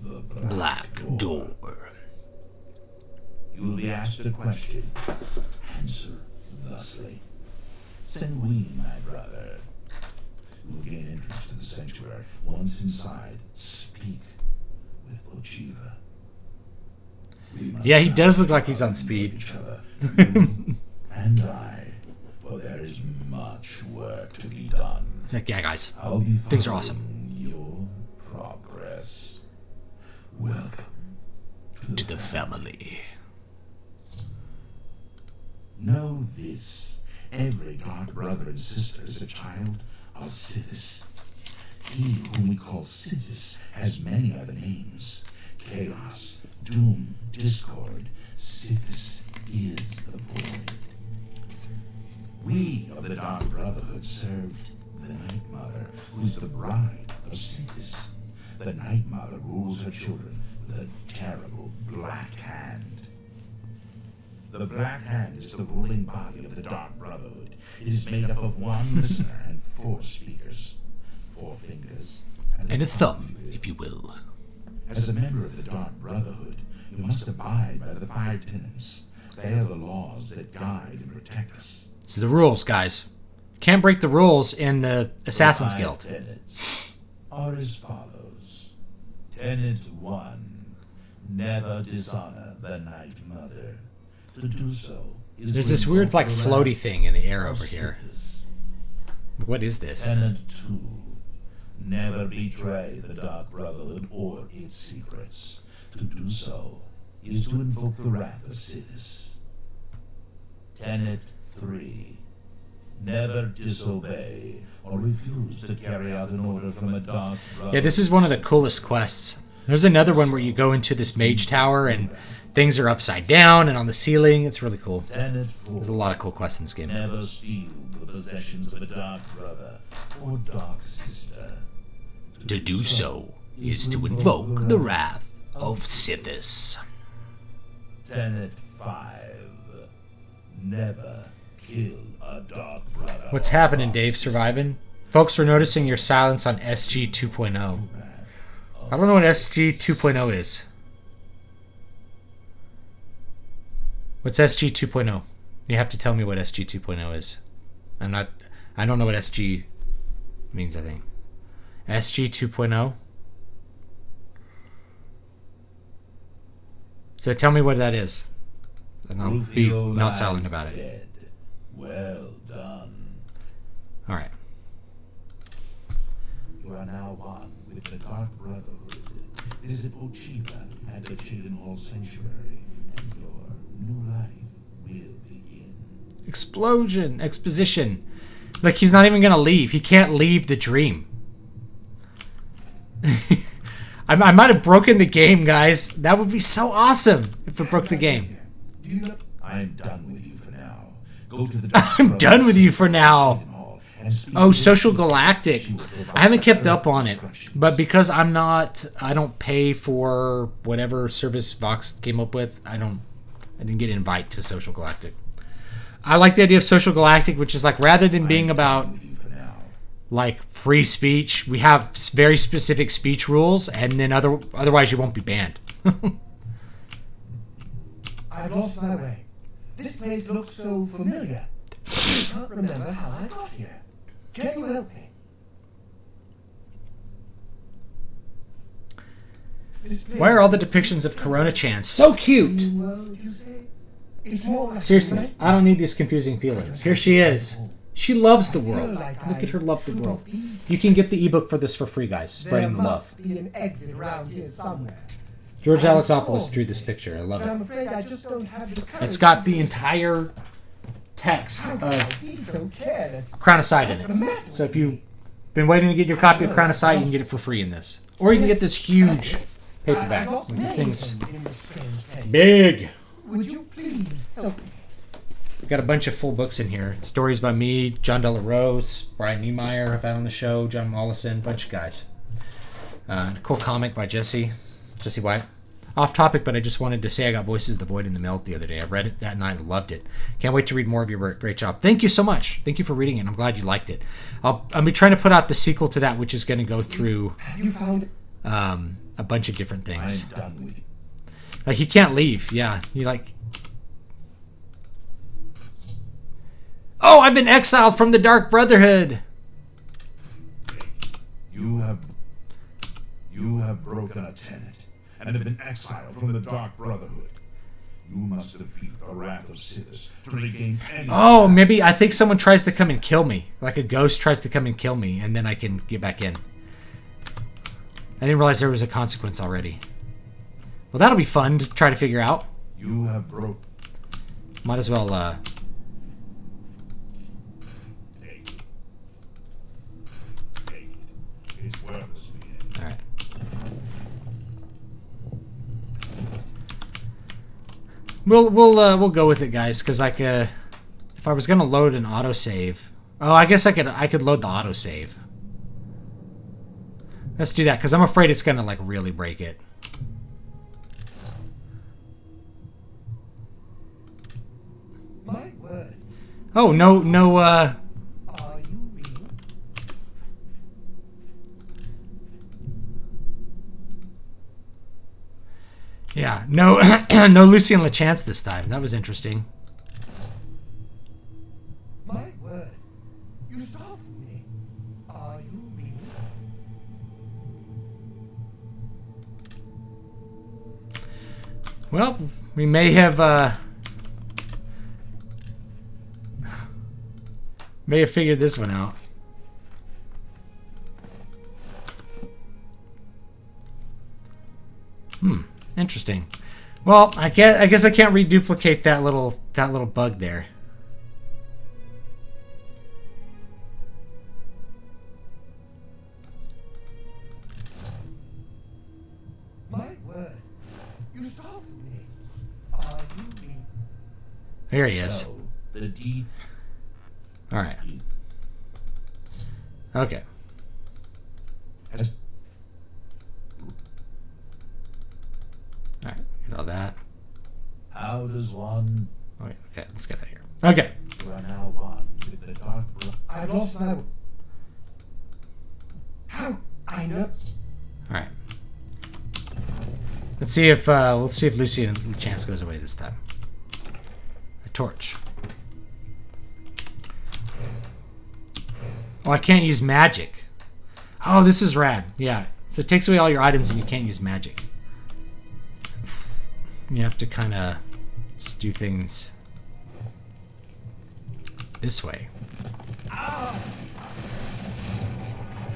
Speaker 2: the black door. You will be asked a question. Answer thusly. Senween, my brother. You will gain entrance to the sanctuary. Once inside, speak with Ochiva.
Speaker 1: Yeah, he does look like he's on speed.
Speaker 2: Each other, you and I, for there is much work to be done.
Speaker 1: He's like, yeah, guys,
Speaker 2: I'll be
Speaker 1: things are awesome.
Speaker 2: Your progress. Welcome to the
Speaker 1: family.
Speaker 2: Know this. Every dark brother and sister is a child of Sithis. He whom we call Sithis has many other names. Chaos, doom, discord. Sithis is the void. We of the Dark Brotherhood served the Night Mother, who is the bride of Sithis. The Night Mother rules her children with a terrible black hand. The Black Hand is the ruling body of the Dark Brotherhood. It is made up of one listener and 4 speakers, 4 fingers,
Speaker 1: And a thumb, if you will.
Speaker 2: As a member of the Dark Brotherhood, you must abide by the 5 tenets. They are the laws that guide and protect us.
Speaker 1: So the rules, guys. Can't break the rules in the Assassin's
Speaker 2: The 5
Speaker 1: Guild.
Speaker 2: tenets are as follows. Tenet 1. Never dishonor the Night Mother. To do so is
Speaker 1: There's
Speaker 2: to
Speaker 1: this weird,
Speaker 2: invoke the
Speaker 1: floaty
Speaker 2: wrath
Speaker 1: thing in the air
Speaker 2: of
Speaker 1: over here.
Speaker 2: Sithis.
Speaker 1: What is this?
Speaker 2: Tenet 2. Never betray the Dark Brotherhood or its secrets. To do so is to invoke the wrath of Sithis. Tenet 3. Never disobey or refuse to carry out an order from a Dark Brotherhood.
Speaker 1: Yeah, this is one of the coolest quests. There's another one where you go into this mage tower and things are upside down and on the ceiling. It's really cool.
Speaker 2: Tenet 4.
Speaker 1: There's a lot of cool quests in this game.
Speaker 2: Never steal the possessions of a Dark Brother or Dark Sister.
Speaker 1: To do so is to invoke the wrath of Sithis.
Speaker 2: Tenet 5. Never kill a Dark Brother.
Speaker 1: What's happening, Dave? Surviving? Folks, we're noticing your silence on SG 2.0. I don't know what SG 2.0 is. What's SG 2.0? You have to tell me what SG 2.0 is. I don't know what SG means, I think. SG 2.0? So tell me what that is. And I'll be
Speaker 2: Rufio
Speaker 1: not
Speaker 2: lies
Speaker 1: silent about it.
Speaker 2: dead. Well done.
Speaker 1: Alright.
Speaker 2: You are now one with the Dark Brotherhood. Visit Ochiva at the Chedenhall Sanctuary, and your new life will begin.
Speaker 1: Explosion. Exposition. Like, he's not even gonna leave. He can't leave the dream. I might have broken the game, guys. That would be so awesome if it broke the game.
Speaker 6: Do you know?
Speaker 2: I I'm done with you for now. Go to the Dark
Speaker 1: I'm
Speaker 2: Brothers
Speaker 1: done with you for now.
Speaker 2: Hall and speak
Speaker 1: Oh,
Speaker 2: with
Speaker 1: Social
Speaker 2: She
Speaker 1: Galactic.
Speaker 2: will provide
Speaker 1: I haven't kept up on it,
Speaker 2: instructions.
Speaker 1: but because I don't pay for whatever service Vox came up with, I didn't get an invite to Social Galactic. I like the idea of Social Galactic, which is like, rather than being about
Speaker 2: With you for now.
Speaker 1: like free speech, we have very specific speech rules, and then otherwise you won't be banned.
Speaker 6: I've lost my way. This place looks so familiar. I can't remember how I got here. Can you help me? This place
Speaker 1: Why are all the
Speaker 6: is
Speaker 1: depictions of Corona Chan so cute?
Speaker 6: New world, you say? It's more like
Speaker 1: Seriously, I don't need these confusing feelings. Here she is. She loves the world. Look at her love the world. You can get the ebook for this for free, guys. Spreading the love.
Speaker 6: be an exit around here somewhere.
Speaker 1: George Alexopoulos drew this picture. I love
Speaker 6: I'm
Speaker 1: it.
Speaker 6: afraid I just don't have the courage.
Speaker 1: It's got the entire text
Speaker 6: How can I
Speaker 1: of
Speaker 6: be so careless?
Speaker 1: Crown of Sight in it. So if you've been waiting to get your copy of Crown of Sight, you can get it for free in this. Or you can get this huge paperback. Like, this thing's
Speaker 6: In this strange place.
Speaker 1: big.
Speaker 6: Would you please help me?
Speaker 1: We've got a bunch of full books in here. Stories by me, John De La Rose, Brian Niemeyer, I've had on the show, John Mollison, bunch of guys. A cool comic by Jesse White. Off topic, but I just wanted to say I got Voices of the Void in the mail the other day. I read it that night and loved it. Can't wait to read more of your work. Great job. Thank you so much. Thank you for reading it. I'm glad you liked it. I'll be trying to put out the sequel to that, which is going to go through
Speaker 6: You found
Speaker 1: a bunch of different
Speaker 2: I'm
Speaker 1: things.
Speaker 2: done with you.
Speaker 1: Like, he can't leave. Yeah. Oh, I've been exiled from the Dark Brotherhood.
Speaker 2: You have broken a tenet and have been exiled from the Dark Brotherhood. You must defeat the wrath of Sithis to regain any.
Speaker 1: Oh, maybe I think someone tries to come and kill me. Like a ghost tries to come and kill me, and then I can get back in. I didn't realize there was a consequence already. Well, that'll be fun to try to figure out.
Speaker 2: You have broke.
Speaker 1: Might as well,
Speaker 2: Take it. Take it. It's worthless to me.
Speaker 1: Alright. We'll go with it, guys, because like, if I was gonna load an autosave... Oh, I guess I could load the autosave. Let's do that, because I'm afraid it's gonna, like, really break it.
Speaker 6: my word.
Speaker 1: Oh, no,
Speaker 6: Are you real?
Speaker 1: yeah, no, no Lucien LeChance this time. That was interesting.
Speaker 6: My word. You startled me. Are you real?
Speaker 1: Well, we may have figured this one out. Interesting. Well, I guess I can't reduplicate that little bug there.
Speaker 6: My word. You startled me. Are you real?
Speaker 1: There he is.
Speaker 2: So, the deed.
Speaker 1: All right. Okay.
Speaker 2: Has
Speaker 1: All right. Get all that.
Speaker 2: How does one
Speaker 1: Okay. Let's get out of here. Okay.
Speaker 2: you are now one with the Dark Brotherhood?
Speaker 6: I've lost my... How? I know...
Speaker 1: All right. Let's see if Lucy and Chance goes away this time. A torch. Oh, I can't use magic. Oh, this is rad. Yeah. So it takes away all your items and you can't use magic. You have to kind of do things this way.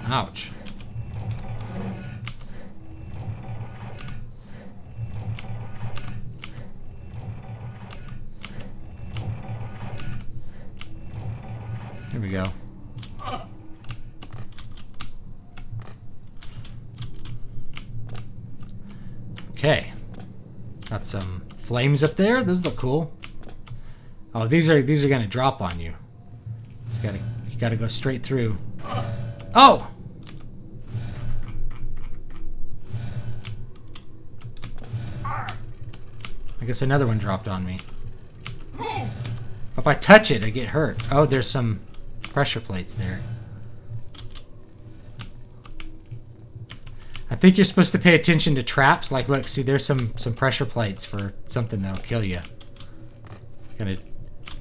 Speaker 1: Ouch. Here we go. Okay. Got some flames up there. Those look cool. Oh, these are gonna drop on you. You gotta go straight through. Oh! I guess another one dropped on me. If I touch it, I get hurt. Oh, there's some pressure plates there. I think you're supposed to pay attention to traps. Like, look, see, there's some pressure plates for something that'll kill you. Gonna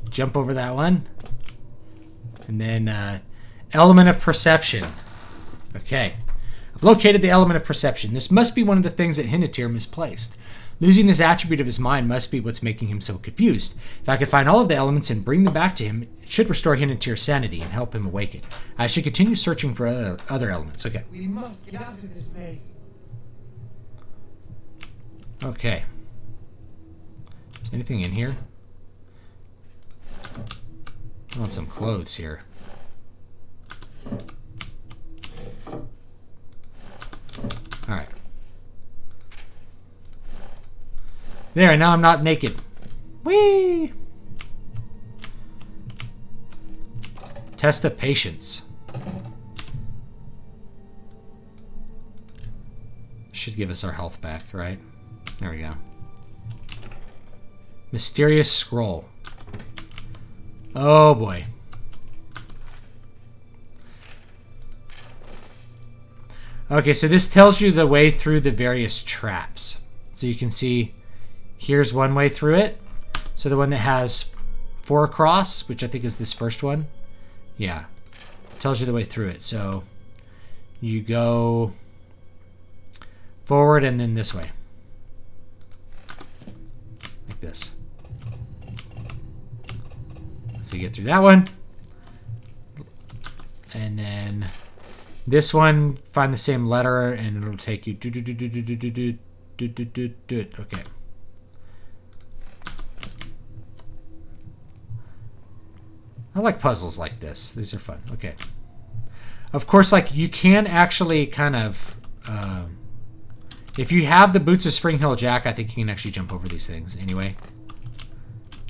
Speaker 1: jump over that one. And then, element of perception. Okay. I've located the element of perception. This must be one of the things that Hinnatir misplaced. Losing this attribute of his mind must be what's making him so confused. If I could find all of the elements and bring them back to him, it should restore Hinnatir's sanity and help him awaken. I should continue searching for other elements. Okay.
Speaker 6: We must get out of this place.
Speaker 1: Okay. Anything in here? I want some clothes here. Alright. There, now I'm not naked. Whee! Test of patience. Should give us our health back, right? There we go. Mysterious scroll. Oh boy. Okay, so this tells you the way through the various traps. So you can see here's one way through it. So the one that has 4 across, which I think is this first one. Yeah. Tells you the way through it. So you go forward and then this way. Like this. So you get through that one. And then this one, find the same letter and it'll take you okay. I like puzzles like this. These are fun. Okay. Of course, like, you can actually kind of if you have the Boots of Spring Hill Jack, I think you can actually jump over these things anyway.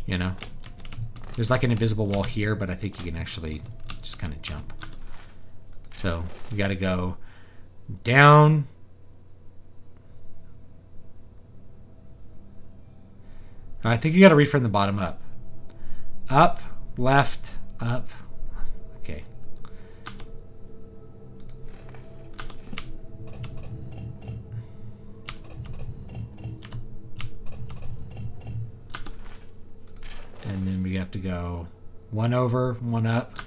Speaker 1: You know? There's like an invisible wall here, but I think you can actually just kind of jump. So, you gotta go down. I think you gotta read from the bottom up. Up, left, up. Okay. And then we have to go one over, one up.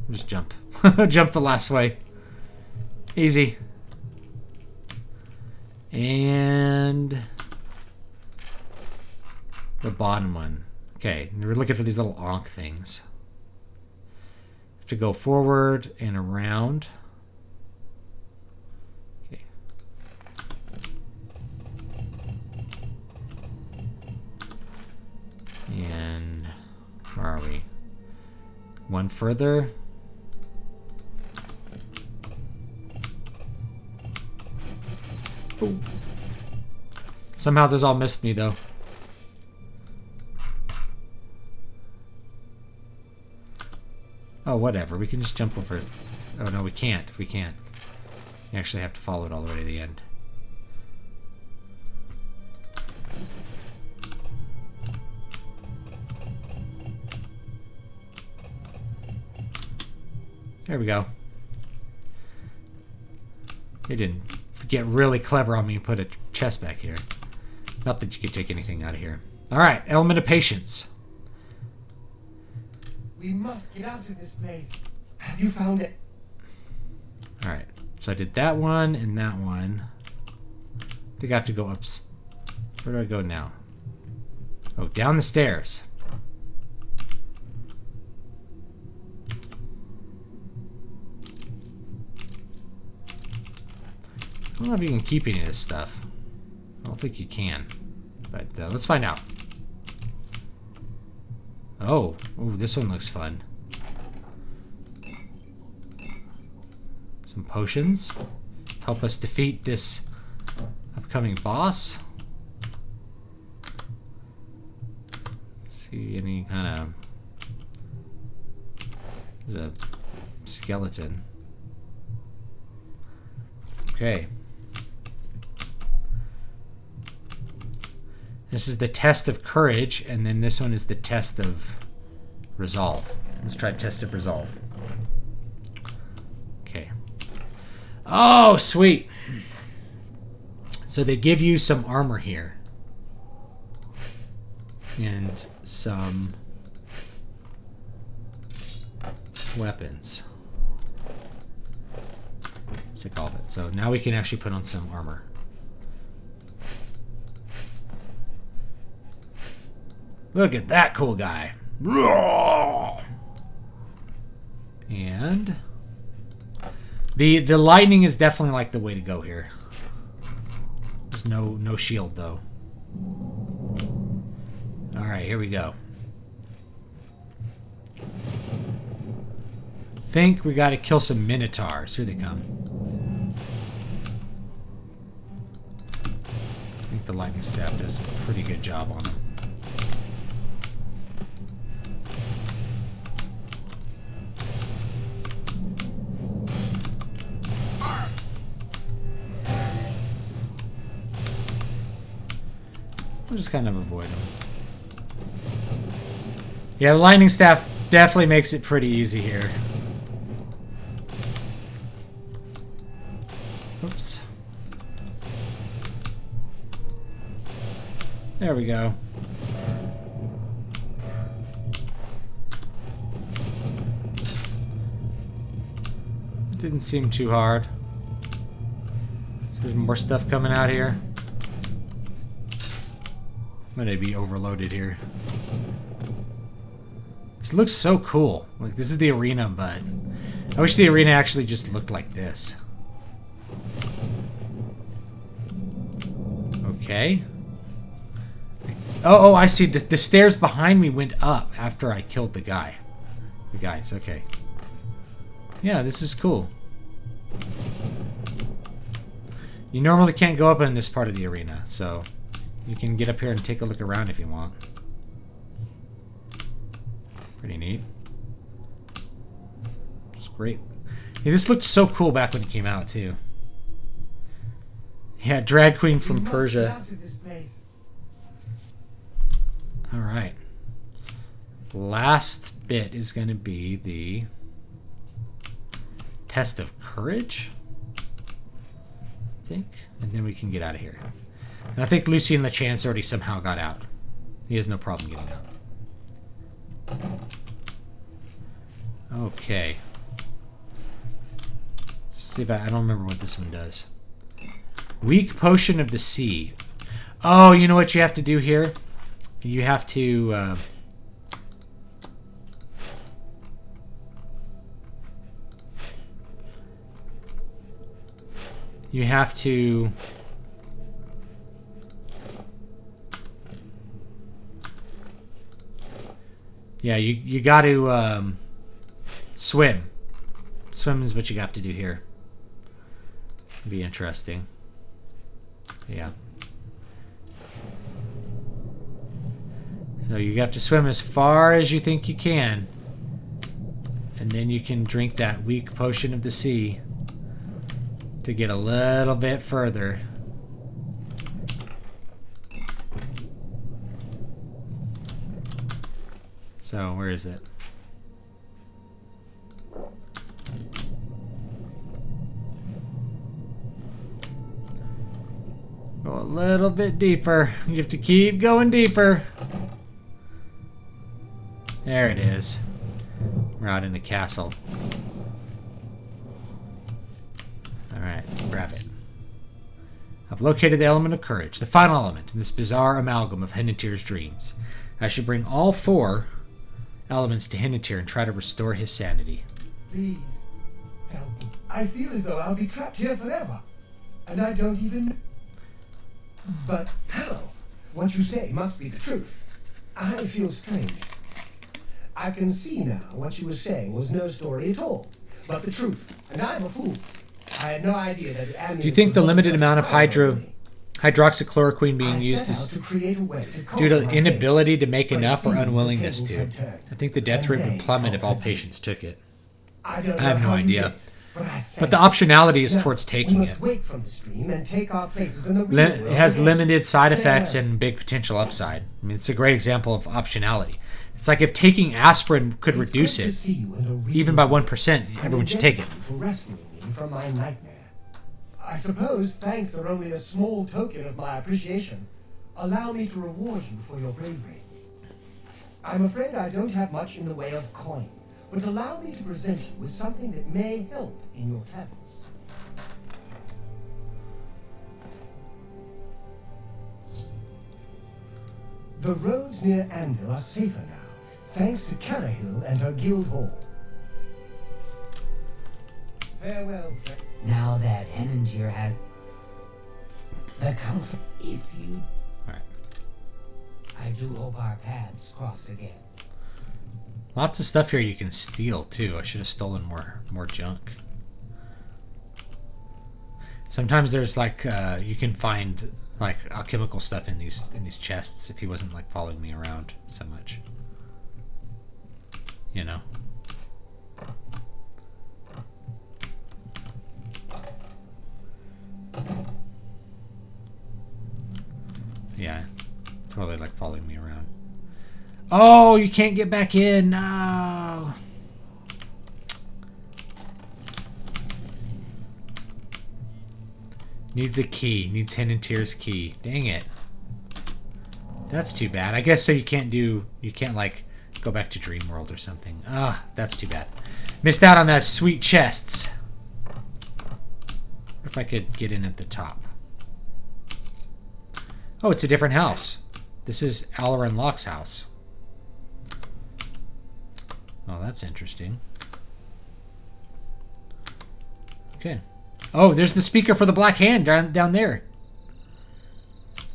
Speaker 1: Just jump. Jump the last way. Easy. And the bottom one. Okay, we're looking for these little onk things. Have to go forward and around. Okay. And where are we? One further. Ooh. Somehow those all missed me though. Oh, whatever. We can just jump over it. Oh, no, we can't. We can't. You actually have to follow it all the way to the end. There we go. You didn't get really clever on me and put a chest back here. Not that you could take anything out of here. Alright, element of patience.
Speaker 6: We must get out of this place. Have you found it?
Speaker 1: Alright, so I did that one and that one. I think I have to go up. Where do I go now? Oh, down the stairs. I don't know if you can keep any of this stuff. I don't think you can. But let's find out. Oh, ooh, this one looks fun. Some potions. Help us defeat this upcoming boss. See any kind of... There's a skeleton. Okay. This is the test of courage, and then this one is the test of resolve. Let's try test of resolve. Okay. Oh, sweet. So they give you some armor here. And some weapons. Take all of it. So now we can actually put on some armor. Look at that cool guy. And the lightning is definitely like the way to go here. There's no shield though. All right, here we go. Think we got to kill some minotaurs. Here they come. I think the lightning staff does a pretty good job on them. We'll just kind of avoid them. Yeah, the lightning staff definitely makes it pretty easy here. Oops. There we go. It didn't seem too hard. So there's more stuff coming out here. I'm gonna be overloaded here. This looks so cool. Like, this is the arena, but I wish the arena actually just looked like this. Okay. Oh, I see. The stairs behind me went up after I killed the guy. The guys, okay. Yeah, this is cool. You normally can't go up in this part of the arena, so you can get up here and take a look around if you want. Pretty neat. It's great. Yeah, this looked so cool back when it came out, too. Yeah, drag queen from Persia. Alright. Last bit is going to be the test of courage, I think. And then we can get out of here. And I think Lucien LeChance already somehow got out. He has no problem getting out. Okay. Let's see if I don't remember what this one does. Weak potion of the sea. Oh, you know what you have to do here? You have to... you have to... Yeah, you got to swim. Swim is what you have to do here. Be interesting. Yeah. So you have to swim as far as you think you can. And then you can drink that weak potion of the sea to get a little bit further. So, where is it? Go a little bit deeper. You have to keep going deeper. There it is. We're out in the castle. Alright, grab it. I've located the element of courage, the final element in this bizarre amalgam of Hennetir's dreams. I should bring all 4 elements to Hennetir and try to restore his sanity.
Speaker 6: Please, help me. I feel as though I'll be trapped here forever. And I don't even... But how? What you say must be the truth. I feel strange. I can see now what you were saying was no story at all, but the truth. And I'm a fool. I had no idea that...
Speaker 1: Do you think the limited amount of Hydroxychloroquine being
Speaker 6: I
Speaker 1: used
Speaker 6: set out
Speaker 1: is
Speaker 6: to create a way to
Speaker 1: due
Speaker 6: conquer
Speaker 1: to
Speaker 6: my
Speaker 1: inability
Speaker 6: fate,
Speaker 1: to make
Speaker 6: but it
Speaker 1: enough or
Speaker 6: seems the
Speaker 1: unwillingness
Speaker 6: tables
Speaker 1: to.
Speaker 6: had turned,
Speaker 1: I think the death
Speaker 6: and
Speaker 1: rate would
Speaker 6: they
Speaker 1: plummet if all
Speaker 6: conquered me.
Speaker 1: patients took it.
Speaker 6: I don't
Speaker 1: I have
Speaker 6: know
Speaker 1: no
Speaker 6: how you
Speaker 1: idea.
Speaker 6: did, but I
Speaker 1: But the
Speaker 6: thank
Speaker 1: optionality is
Speaker 6: you. Now,
Speaker 1: towards
Speaker 6: we
Speaker 1: taking
Speaker 6: must
Speaker 1: it.
Speaker 6: wake from the stream and take our places in the real world
Speaker 1: It has
Speaker 6: again.
Speaker 1: limited side
Speaker 6: Farewell.
Speaker 1: effects and big potential upside. I mean, it's a great example of optionality. It's like if taking aspirin could
Speaker 6: It's
Speaker 1: reduce
Speaker 6: good to
Speaker 1: it,
Speaker 6: see you in the real
Speaker 1: even by
Speaker 6: world.
Speaker 1: 1%,
Speaker 6: I'm
Speaker 1: everyone should take it.
Speaker 6: indebted to you for rescuing me from my nightmare. I suppose thanks are only a small token of my appreciation. Allow me to reward you for your bravery. I'm afraid I don't have much in the way of coin, but allow me to present you with something that may help in your travels. The roads near Anvil are safer now, thanks to Carahill and her guild hall. Farewell, friend.
Speaker 5: Now that Henantier has the council, if you,
Speaker 1: Alright.
Speaker 5: I do hope our paths cross again.
Speaker 1: Lots of stuff here you can steal too. I should have stolen more junk. Sometimes there's like you can find like alchemical stuff in these chests if he wasn't like following me around so much. You know. Yeah, totally like following me around. Oh, you can't get back in. No. Needs a key. Needs Henantier's key. Dang it. That's too bad. I guess so you can't like go back to Dream World or something. Ah, that's too bad. Missed out on that sweet chests. What if I could get in at the top? Oh, it's a different house. This is Alarin Locke's house. Oh, that's interesting. Okay. Oh, there's the speaker for the Black Hand down there.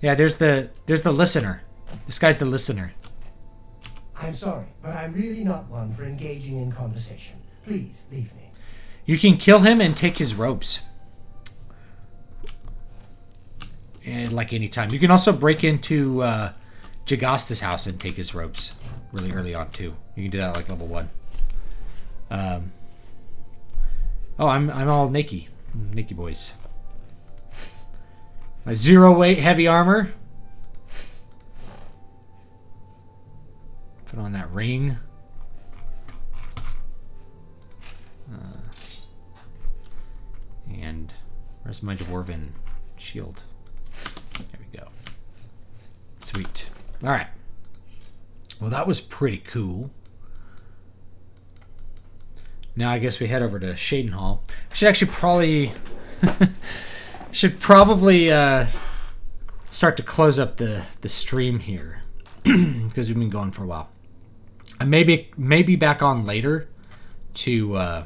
Speaker 1: Yeah, there's the listener. This guy's the listener.
Speaker 6: I'm sorry, but I'm really not one for engaging in conversation. Please, leave me.
Speaker 1: You can kill him and take his ropes. And like any time. You can also break into Jagasta's house and take his ropes really early on too. You can do that like level 1. Oh, I'm all Nikki. Nikki boys. My 0-weight heavy armor. Put on that ring. And where's my dwarven shield? There we go. Sweet. All right. Well, that was pretty cool. Now I guess we head over to Shaden Hall. I should actually probably start to close up the stream here because we've been going for a while. I maybe back on later to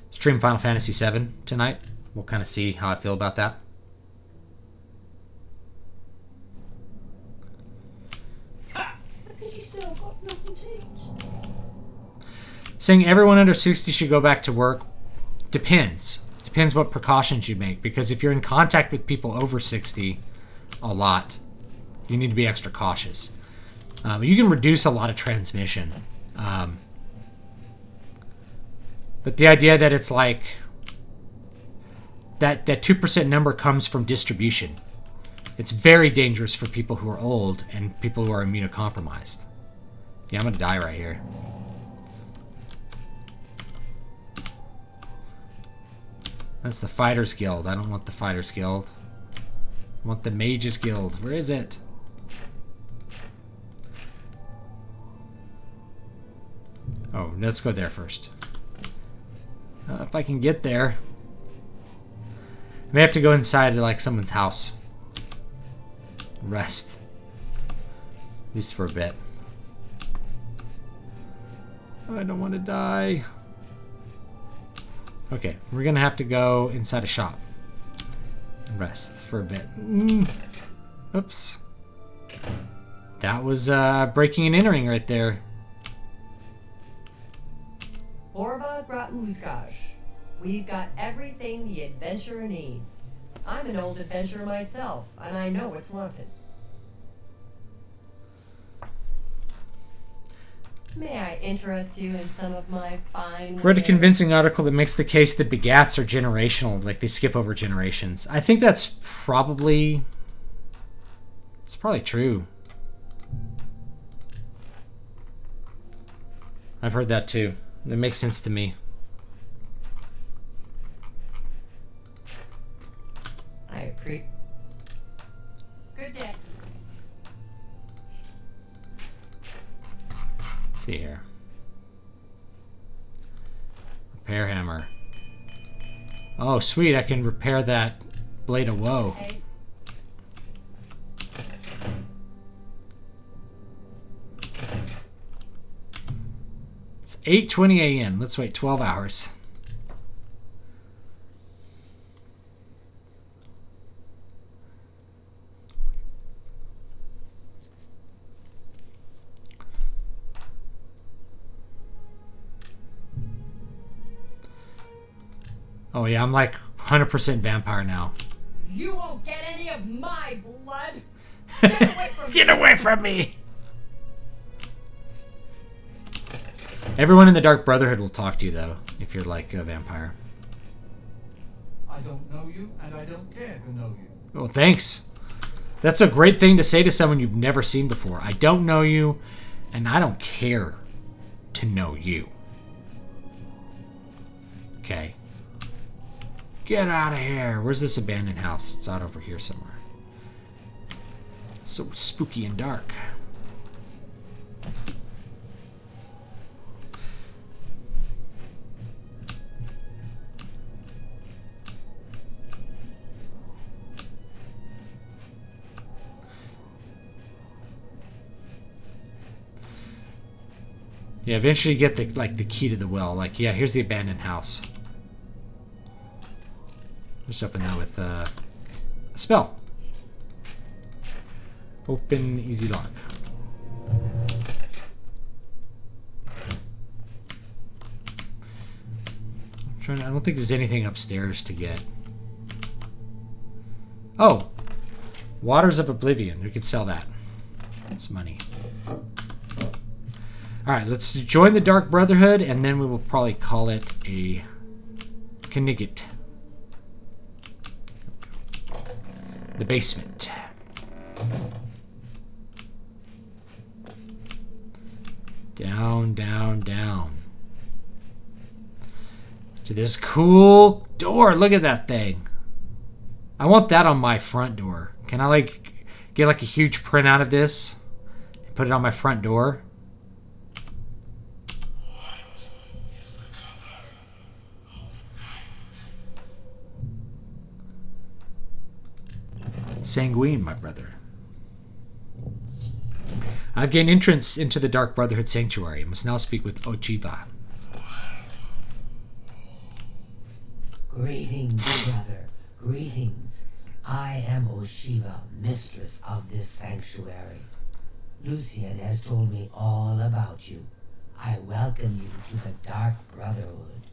Speaker 1: stream Final Fantasy VII tonight. We'll kind of see how I feel about that. Saying everyone under 60 should go back to work depends. Depends what precautions you make. Because if you're in contact with people over 60 a lot, you need to be extra cautious. You can reduce a lot of transmission. But the idea that it's like that 2% number comes from distribution. It's very dangerous for people who are old and people who are immunocompromised. Yeah, I'm going to die right here. That's the Fighters Guild. I don't want the Fighters Guild. I want the Mages Guild. Where is it? Oh, let's go there first. If I can get there. I may have to go inside to like someone's house. Rest. At least for a bit. I don't want to die. Okay, we're gonna have to go inside a shop. Rest for a bit. Oops. That was breaking and entering right there.
Speaker 7: Orba Grauzgash. We've got everything the adventurer needs. I'm an old adventurer myself, and I know what's wanted. May I interest you in some of my fine
Speaker 1: Read a
Speaker 7: wares?
Speaker 1: convincing article that makes the case that begats are generational, like they skip over generations. I think that's probably... It's probably true. I've heard that too. It makes sense to me.
Speaker 7: I appreciate. Good day.
Speaker 1: Let's see here. Repair hammer. Oh, sweet. I can repair that blade of woe.
Speaker 7: Hey.
Speaker 1: It's 8:20 a.m. Let's wait 12 hours. Oh yeah, I'm like 100% vampire now.
Speaker 7: You won't get any of my blood. Get away from me.
Speaker 1: Get away from me! Everyone in the Dark Brotherhood will talk to you, though, if you're like a vampire.
Speaker 8: I don't know you, and I don't care to know you.
Speaker 1: Well, thanks. That's a great thing to say to someone you've never seen before. I don't know you, and I don't care to know you. Okay. Get out of here. Where's this abandoned house? It's out over here somewhere. It's so spooky and dark. Yeah, eventually you get the key to the well. Like, yeah, here's the abandoned house. Just open that with a spell. Open easy lock. I don't think there's anything upstairs to get. Oh! Waters of Oblivion. We could sell that. It's money. Alright, let's join the Dark Brotherhood, and then we will probably call it a Knigget. The basement. Down, down, down. To this cool door. Look at that thing. I want that on my front door. Can I like get like a huge print out of this and put it on my front door?
Speaker 2: What is the color of night?
Speaker 1: Sanguine, my brother. I've gained entrance into the Dark Brotherhood Sanctuary. I must now speak with Ochiva.
Speaker 5: Greetings, brother. Greetings. I am Oshiva, mistress of this sanctuary. Lucian has told me all about you. I welcome you to the Dark Brotherhood.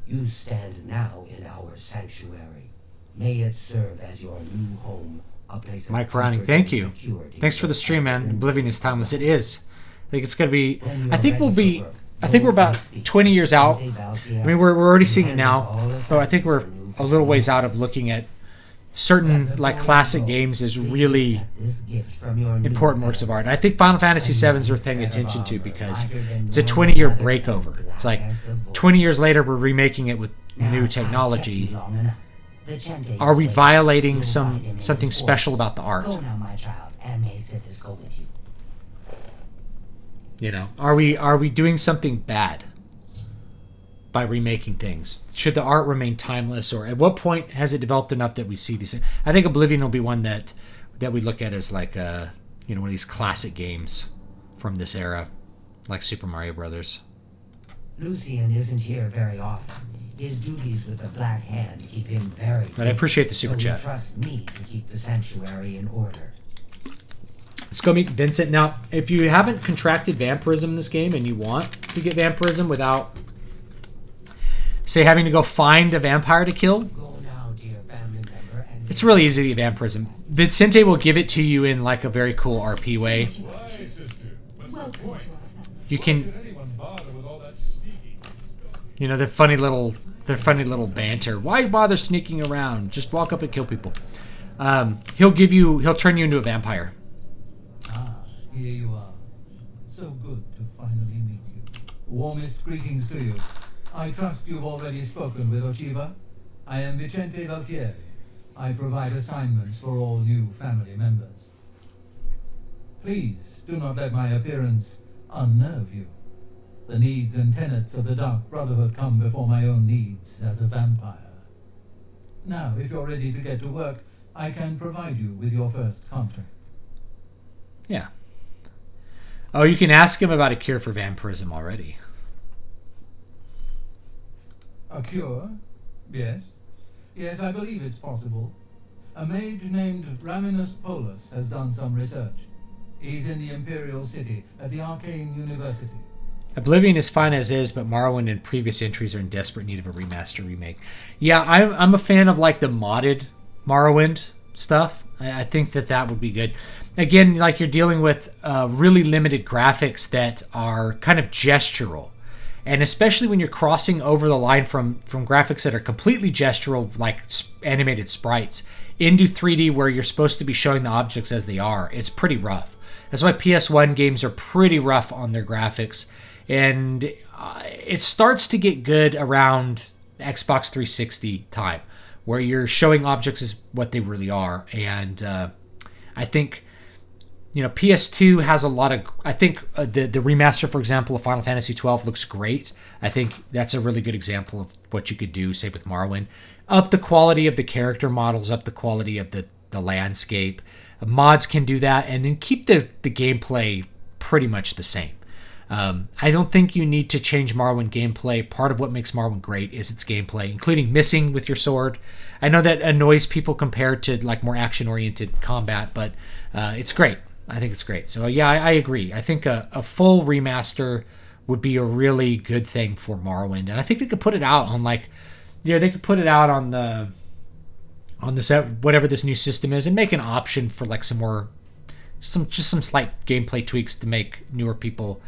Speaker 5: You stand now in our sanctuary. May it serve as your new home, a place of
Speaker 1: Mike Browning,
Speaker 5: comfort
Speaker 1: thank
Speaker 5: and
Speaker 1: you.
Speaker 5: security.
Speaker 1: Thanks for the stream, man. Oblivion is timeless. It is. I think it's gonna be. I think we're about 20 years out. I mean, we're already seeing it now, but I think we're a little ways out of looking at certain like classic games as really important works of art. And I think Final Fantasy VII is worth paying attention to because it's a 20-year breakover. It's like 20 years later we're remaking it with new technology. Are we violating something special about the art?
Speaker 5: Go now, my child, and may Sithis go with you.
Speaker 1: You know, are we doing something bad by remaking things? Should the art remain timeless, or at what point has it developed enough that we see these things? I think Oblivion will be one that we look at as like one of these classic games from this era, like Super Mario Brothers.
Speaker 5: Lucian isn't here very often. His duties with the Black Hand keep him very busy.
Speaker 1: But I appreciate the super
Speaker 5: so
Speaker 1: chat.
Speaker 5: He trusts me to keep the sanctuary in order.
Speaker 1: Let's go meet Vincent. Now, if you haven't contracted vampirism in this game and you want to get vampirism without, say, having to go find a vampire to kill,
Speaker 5: Go now, dear
Speaker 1: It's really easy to get vampirism. Vincente will give it to you in like a very cool RP way.
Speaker 2: Why, sister? What's the point?
Speaker 1: You
Speaker 2: Why
Speaker 1: can,
Speaker 2: should anyone bother with all that sneaking?
Speaker 1: you know, their funny little banter. Why bother sneaking around? Just walk up and kill people. He'll turn you into a vampire.
Speaker 8: Ah, here you are. So good to finally meet you. Warmest greetings to you. I trust you've already spoken with Ochiva. I am Vicente Valtieri. I provide assignments for all new family members. Please do not let my appearance unnerve you. The needs and tenets of the Dark Brotherhood come before my own needs as a vampire. Now, if you're ready to get to work, I can provide you with your first contract.
Speaker 1: Yeah. Oh, you can ask him about a cure for vampirism already.
Speaker 8: A cure? Yes. Yes, I believe it's possible. A mage named Raminus Polus has done some research. He's in the Imperial City at the Arcane University.
Speaker 1: Oblivion is fine as is, but Morrowind and previous entries are in desperate need of a remaster remake. Yeah, I'm a fan of like the modded Morrowind stuff. I think that would be good. Again, like you're dealing with really limited graphics that are kind of gestural. And especially when you're crossing over the line from graphics that are completely gestural, like animated sprites, into 3D where you're supposed to be showing the objects as they are, it's pretty rough. That's why PS1 games are pretty rough on their graphics. And it starts to get good around Xbox 360 time, where you're showing objects as what they really are. And I think, you know, PS2 has a lot of... I think the remaster, for example, of Final Fantasy XII looks great. I think that's a really good example of what you could do, say, with Morrowind. Up the quality of the character models, up the quality of the landscape. Mods can do that, and then keep the gameplay pretty much the same. I don't think you need to change Morrowind gameplay. Part of what makes Morrowind great is its gameplay, including missing with your sword. I know that annoys people compared to like more action-oriented combat, but it's great. I think it's great. So yeah, I agree. I think a full remaster would be a really good thing for Morrowind, and I think they could put it out on they could put it out on the set, whatever this new system is, and make an option for like some slight gameplay tweaks to make newer people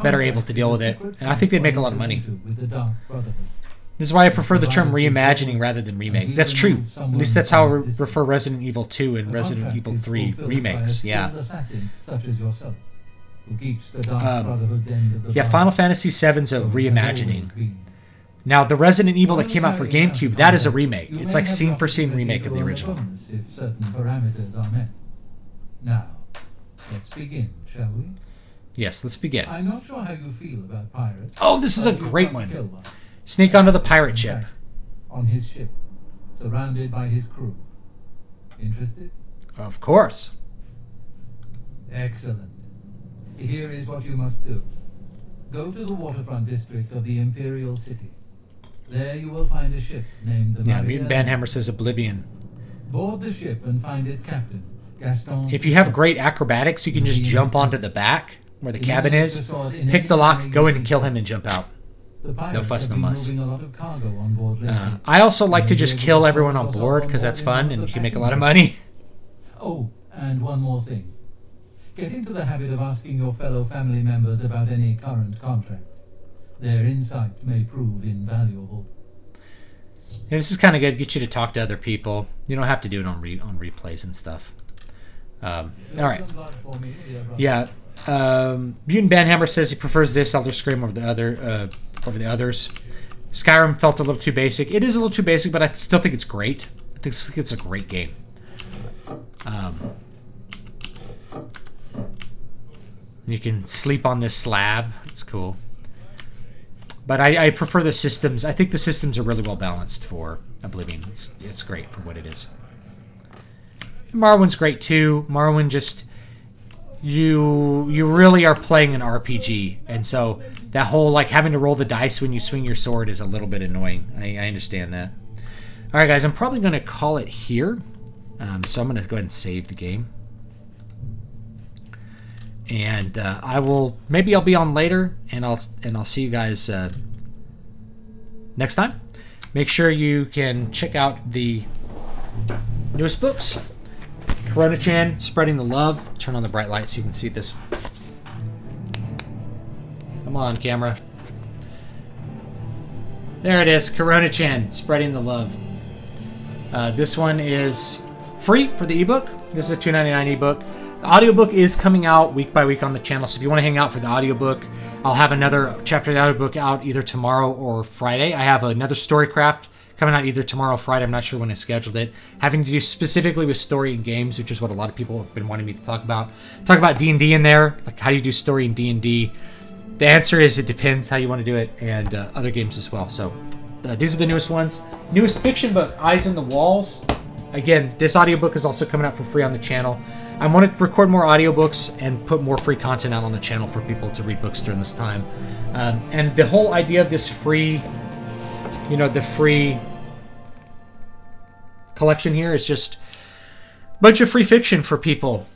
Speaker 1: better able to deal with it. And I think they'd make a lot of money. This is why I prefer the term reimagining rather than remake. That's true. At least that's how I refer Resident Evil 2 and Resident Evil 3 remakes. Yeah. Yeah, Final Fantasy VII's a reimagining. Now, the Resident Evil that came out for GameCube, that is a remake. It's like scene-for-scene remake of the original.
Speaker 8: If certain parameters are met. Now, let's begin, shall we?
Speaker 1: Yes, let's begin.
Speaker 8: I'm not sure how you feel about pirates.
Speaker 1: Oh, this is a great one. Sneak onto the pirate ship.
Speaker 8: On his ship, surrounded by his crew. Interested?
Speaker 1: Of course.
Speaker 8: Excellent. Here is what you must do. Go to the waterfront district of the Imperial City. There you will find a ship named the
Speaker 1: Mutant Banhammer says Oblivion.
Speaker 8: Board the ship and find its captain, Gaston.
Speaker 1: If you have great acrobatics, you can just jump onto the back where the cabin is, pick the lock, go in and kill him and jump out. No fuss, no muss. I also like to just kill everyone on board because that's fun and you can make a lot of money.
Speaker 8: Oh, and one more thing. Get into the habit of asking your fellow family members about any current contract. Their insight may prove invaluable.
Speaker 1: Yeah, this is kind of good. Get you to talk to other people. You don't have to do it on replays and stuff. All right. Yeah. Mutant Banhammer says he prefers this Elder Scream over the others. Skyrim felt a little too basic. It is a little too basic, but I still think it's great. I think it's a great game. You can sleep on this slab. It's cool. But I prefer the systems. I think the systems are really well balanced for Oblivion. It's great for what it is. Morrowind's great too. Morrowind just... You really are playing an RPG. And so that whole like having to roll the dice when you swing your sword is a little bit annoying. I understand that. Alright guys, I'm probably going to call it here. So I'm going to go ahead and save the game. And maybe I'll be on later, and I'll see you guys next time. Make sure you can check out the newest books. Corona-chan, Spreading the Love. Turn on the bright light so you can see this. Come on, camera. There it is, Corona-chan, Spreading the Love. This one is free for the ebook. This is a $2.99 ebook. The audiobook is coming out week by week on the channel, so if you want to hang out for the audiobook, I'll have another chapter of the audiobook out either tomorrow or Friday. I have another Storycraft coming out either tomorrow or Friday. I'm not sure when I scheduled it. Having to do specifically with story and games, which is what a lot of people have been wanting me to talk about. Talk about D&D in there, like how do you do story in D&D. The answer is it depends how you want to do it, and other games as well. So these are the newest ones. Newest fiction book, Eyes in the Walls. Again, this audiobook is also coming out for free on the channel. I want to record more audiobooks and put more free content out on the channel for people to read books during this time. And the whole idea of this free, the free collection here is just a bunch of free fiction for people,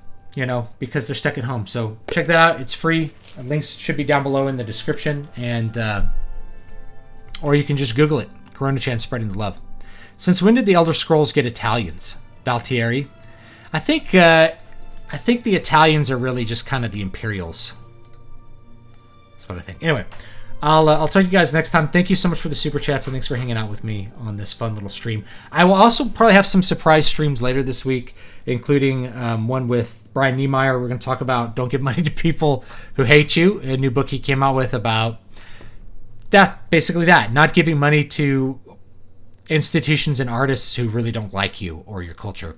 Speaker 1: because they're stuck at home. So check that out. It's free. Links should be down below in the description, and or you can just Google it. Corona-chan, Spreading the Love. Since when did the Elder Scrolls get Italians? Valtieri. I think the Italians are really just kind of the Imperials. That's what I think. Anyway, I'll talk to you guys next time. Thank you so much for the super chats, and thanks for hanging out with me on this fun little stream. I will also probably have some surprise streams later this week, including one with Brian Niemeyer. We're going to talk about Don't Give Money to People Who Hate You, a new book he came out with about that, basically that, not giving money to institutions and artists who really don't like you or your culture,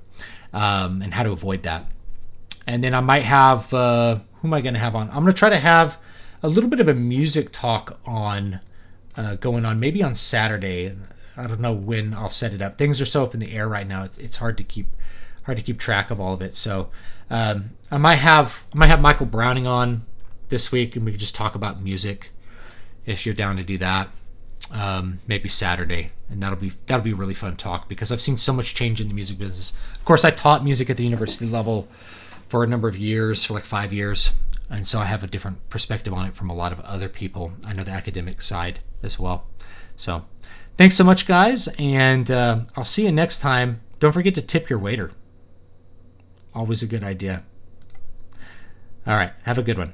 Speaker 1: and how to avoid that. And then I might have, who am I going to have on? I'm going to try to have a little bit of a music talk on, going on, maybe on Saturday. I don't know when I'll set it up. Things are so up in the air right now. It's hard to keep track of all of it. So I might have Michael Browning on this week, and we could just talk about music if you're down to do that. Maybe Saturday, and that'll be a really fun talk, because I've seen so much change in the music business. Of course, I taught music at the university level for a number of years, for like 5 years, and so I have a different perspective on it from a lot of other people. I know the academic side as well. So thanks so much, guys, and I'll see you next time. Don't forget to tip your waiter. Always a good idea. All right, have a good one.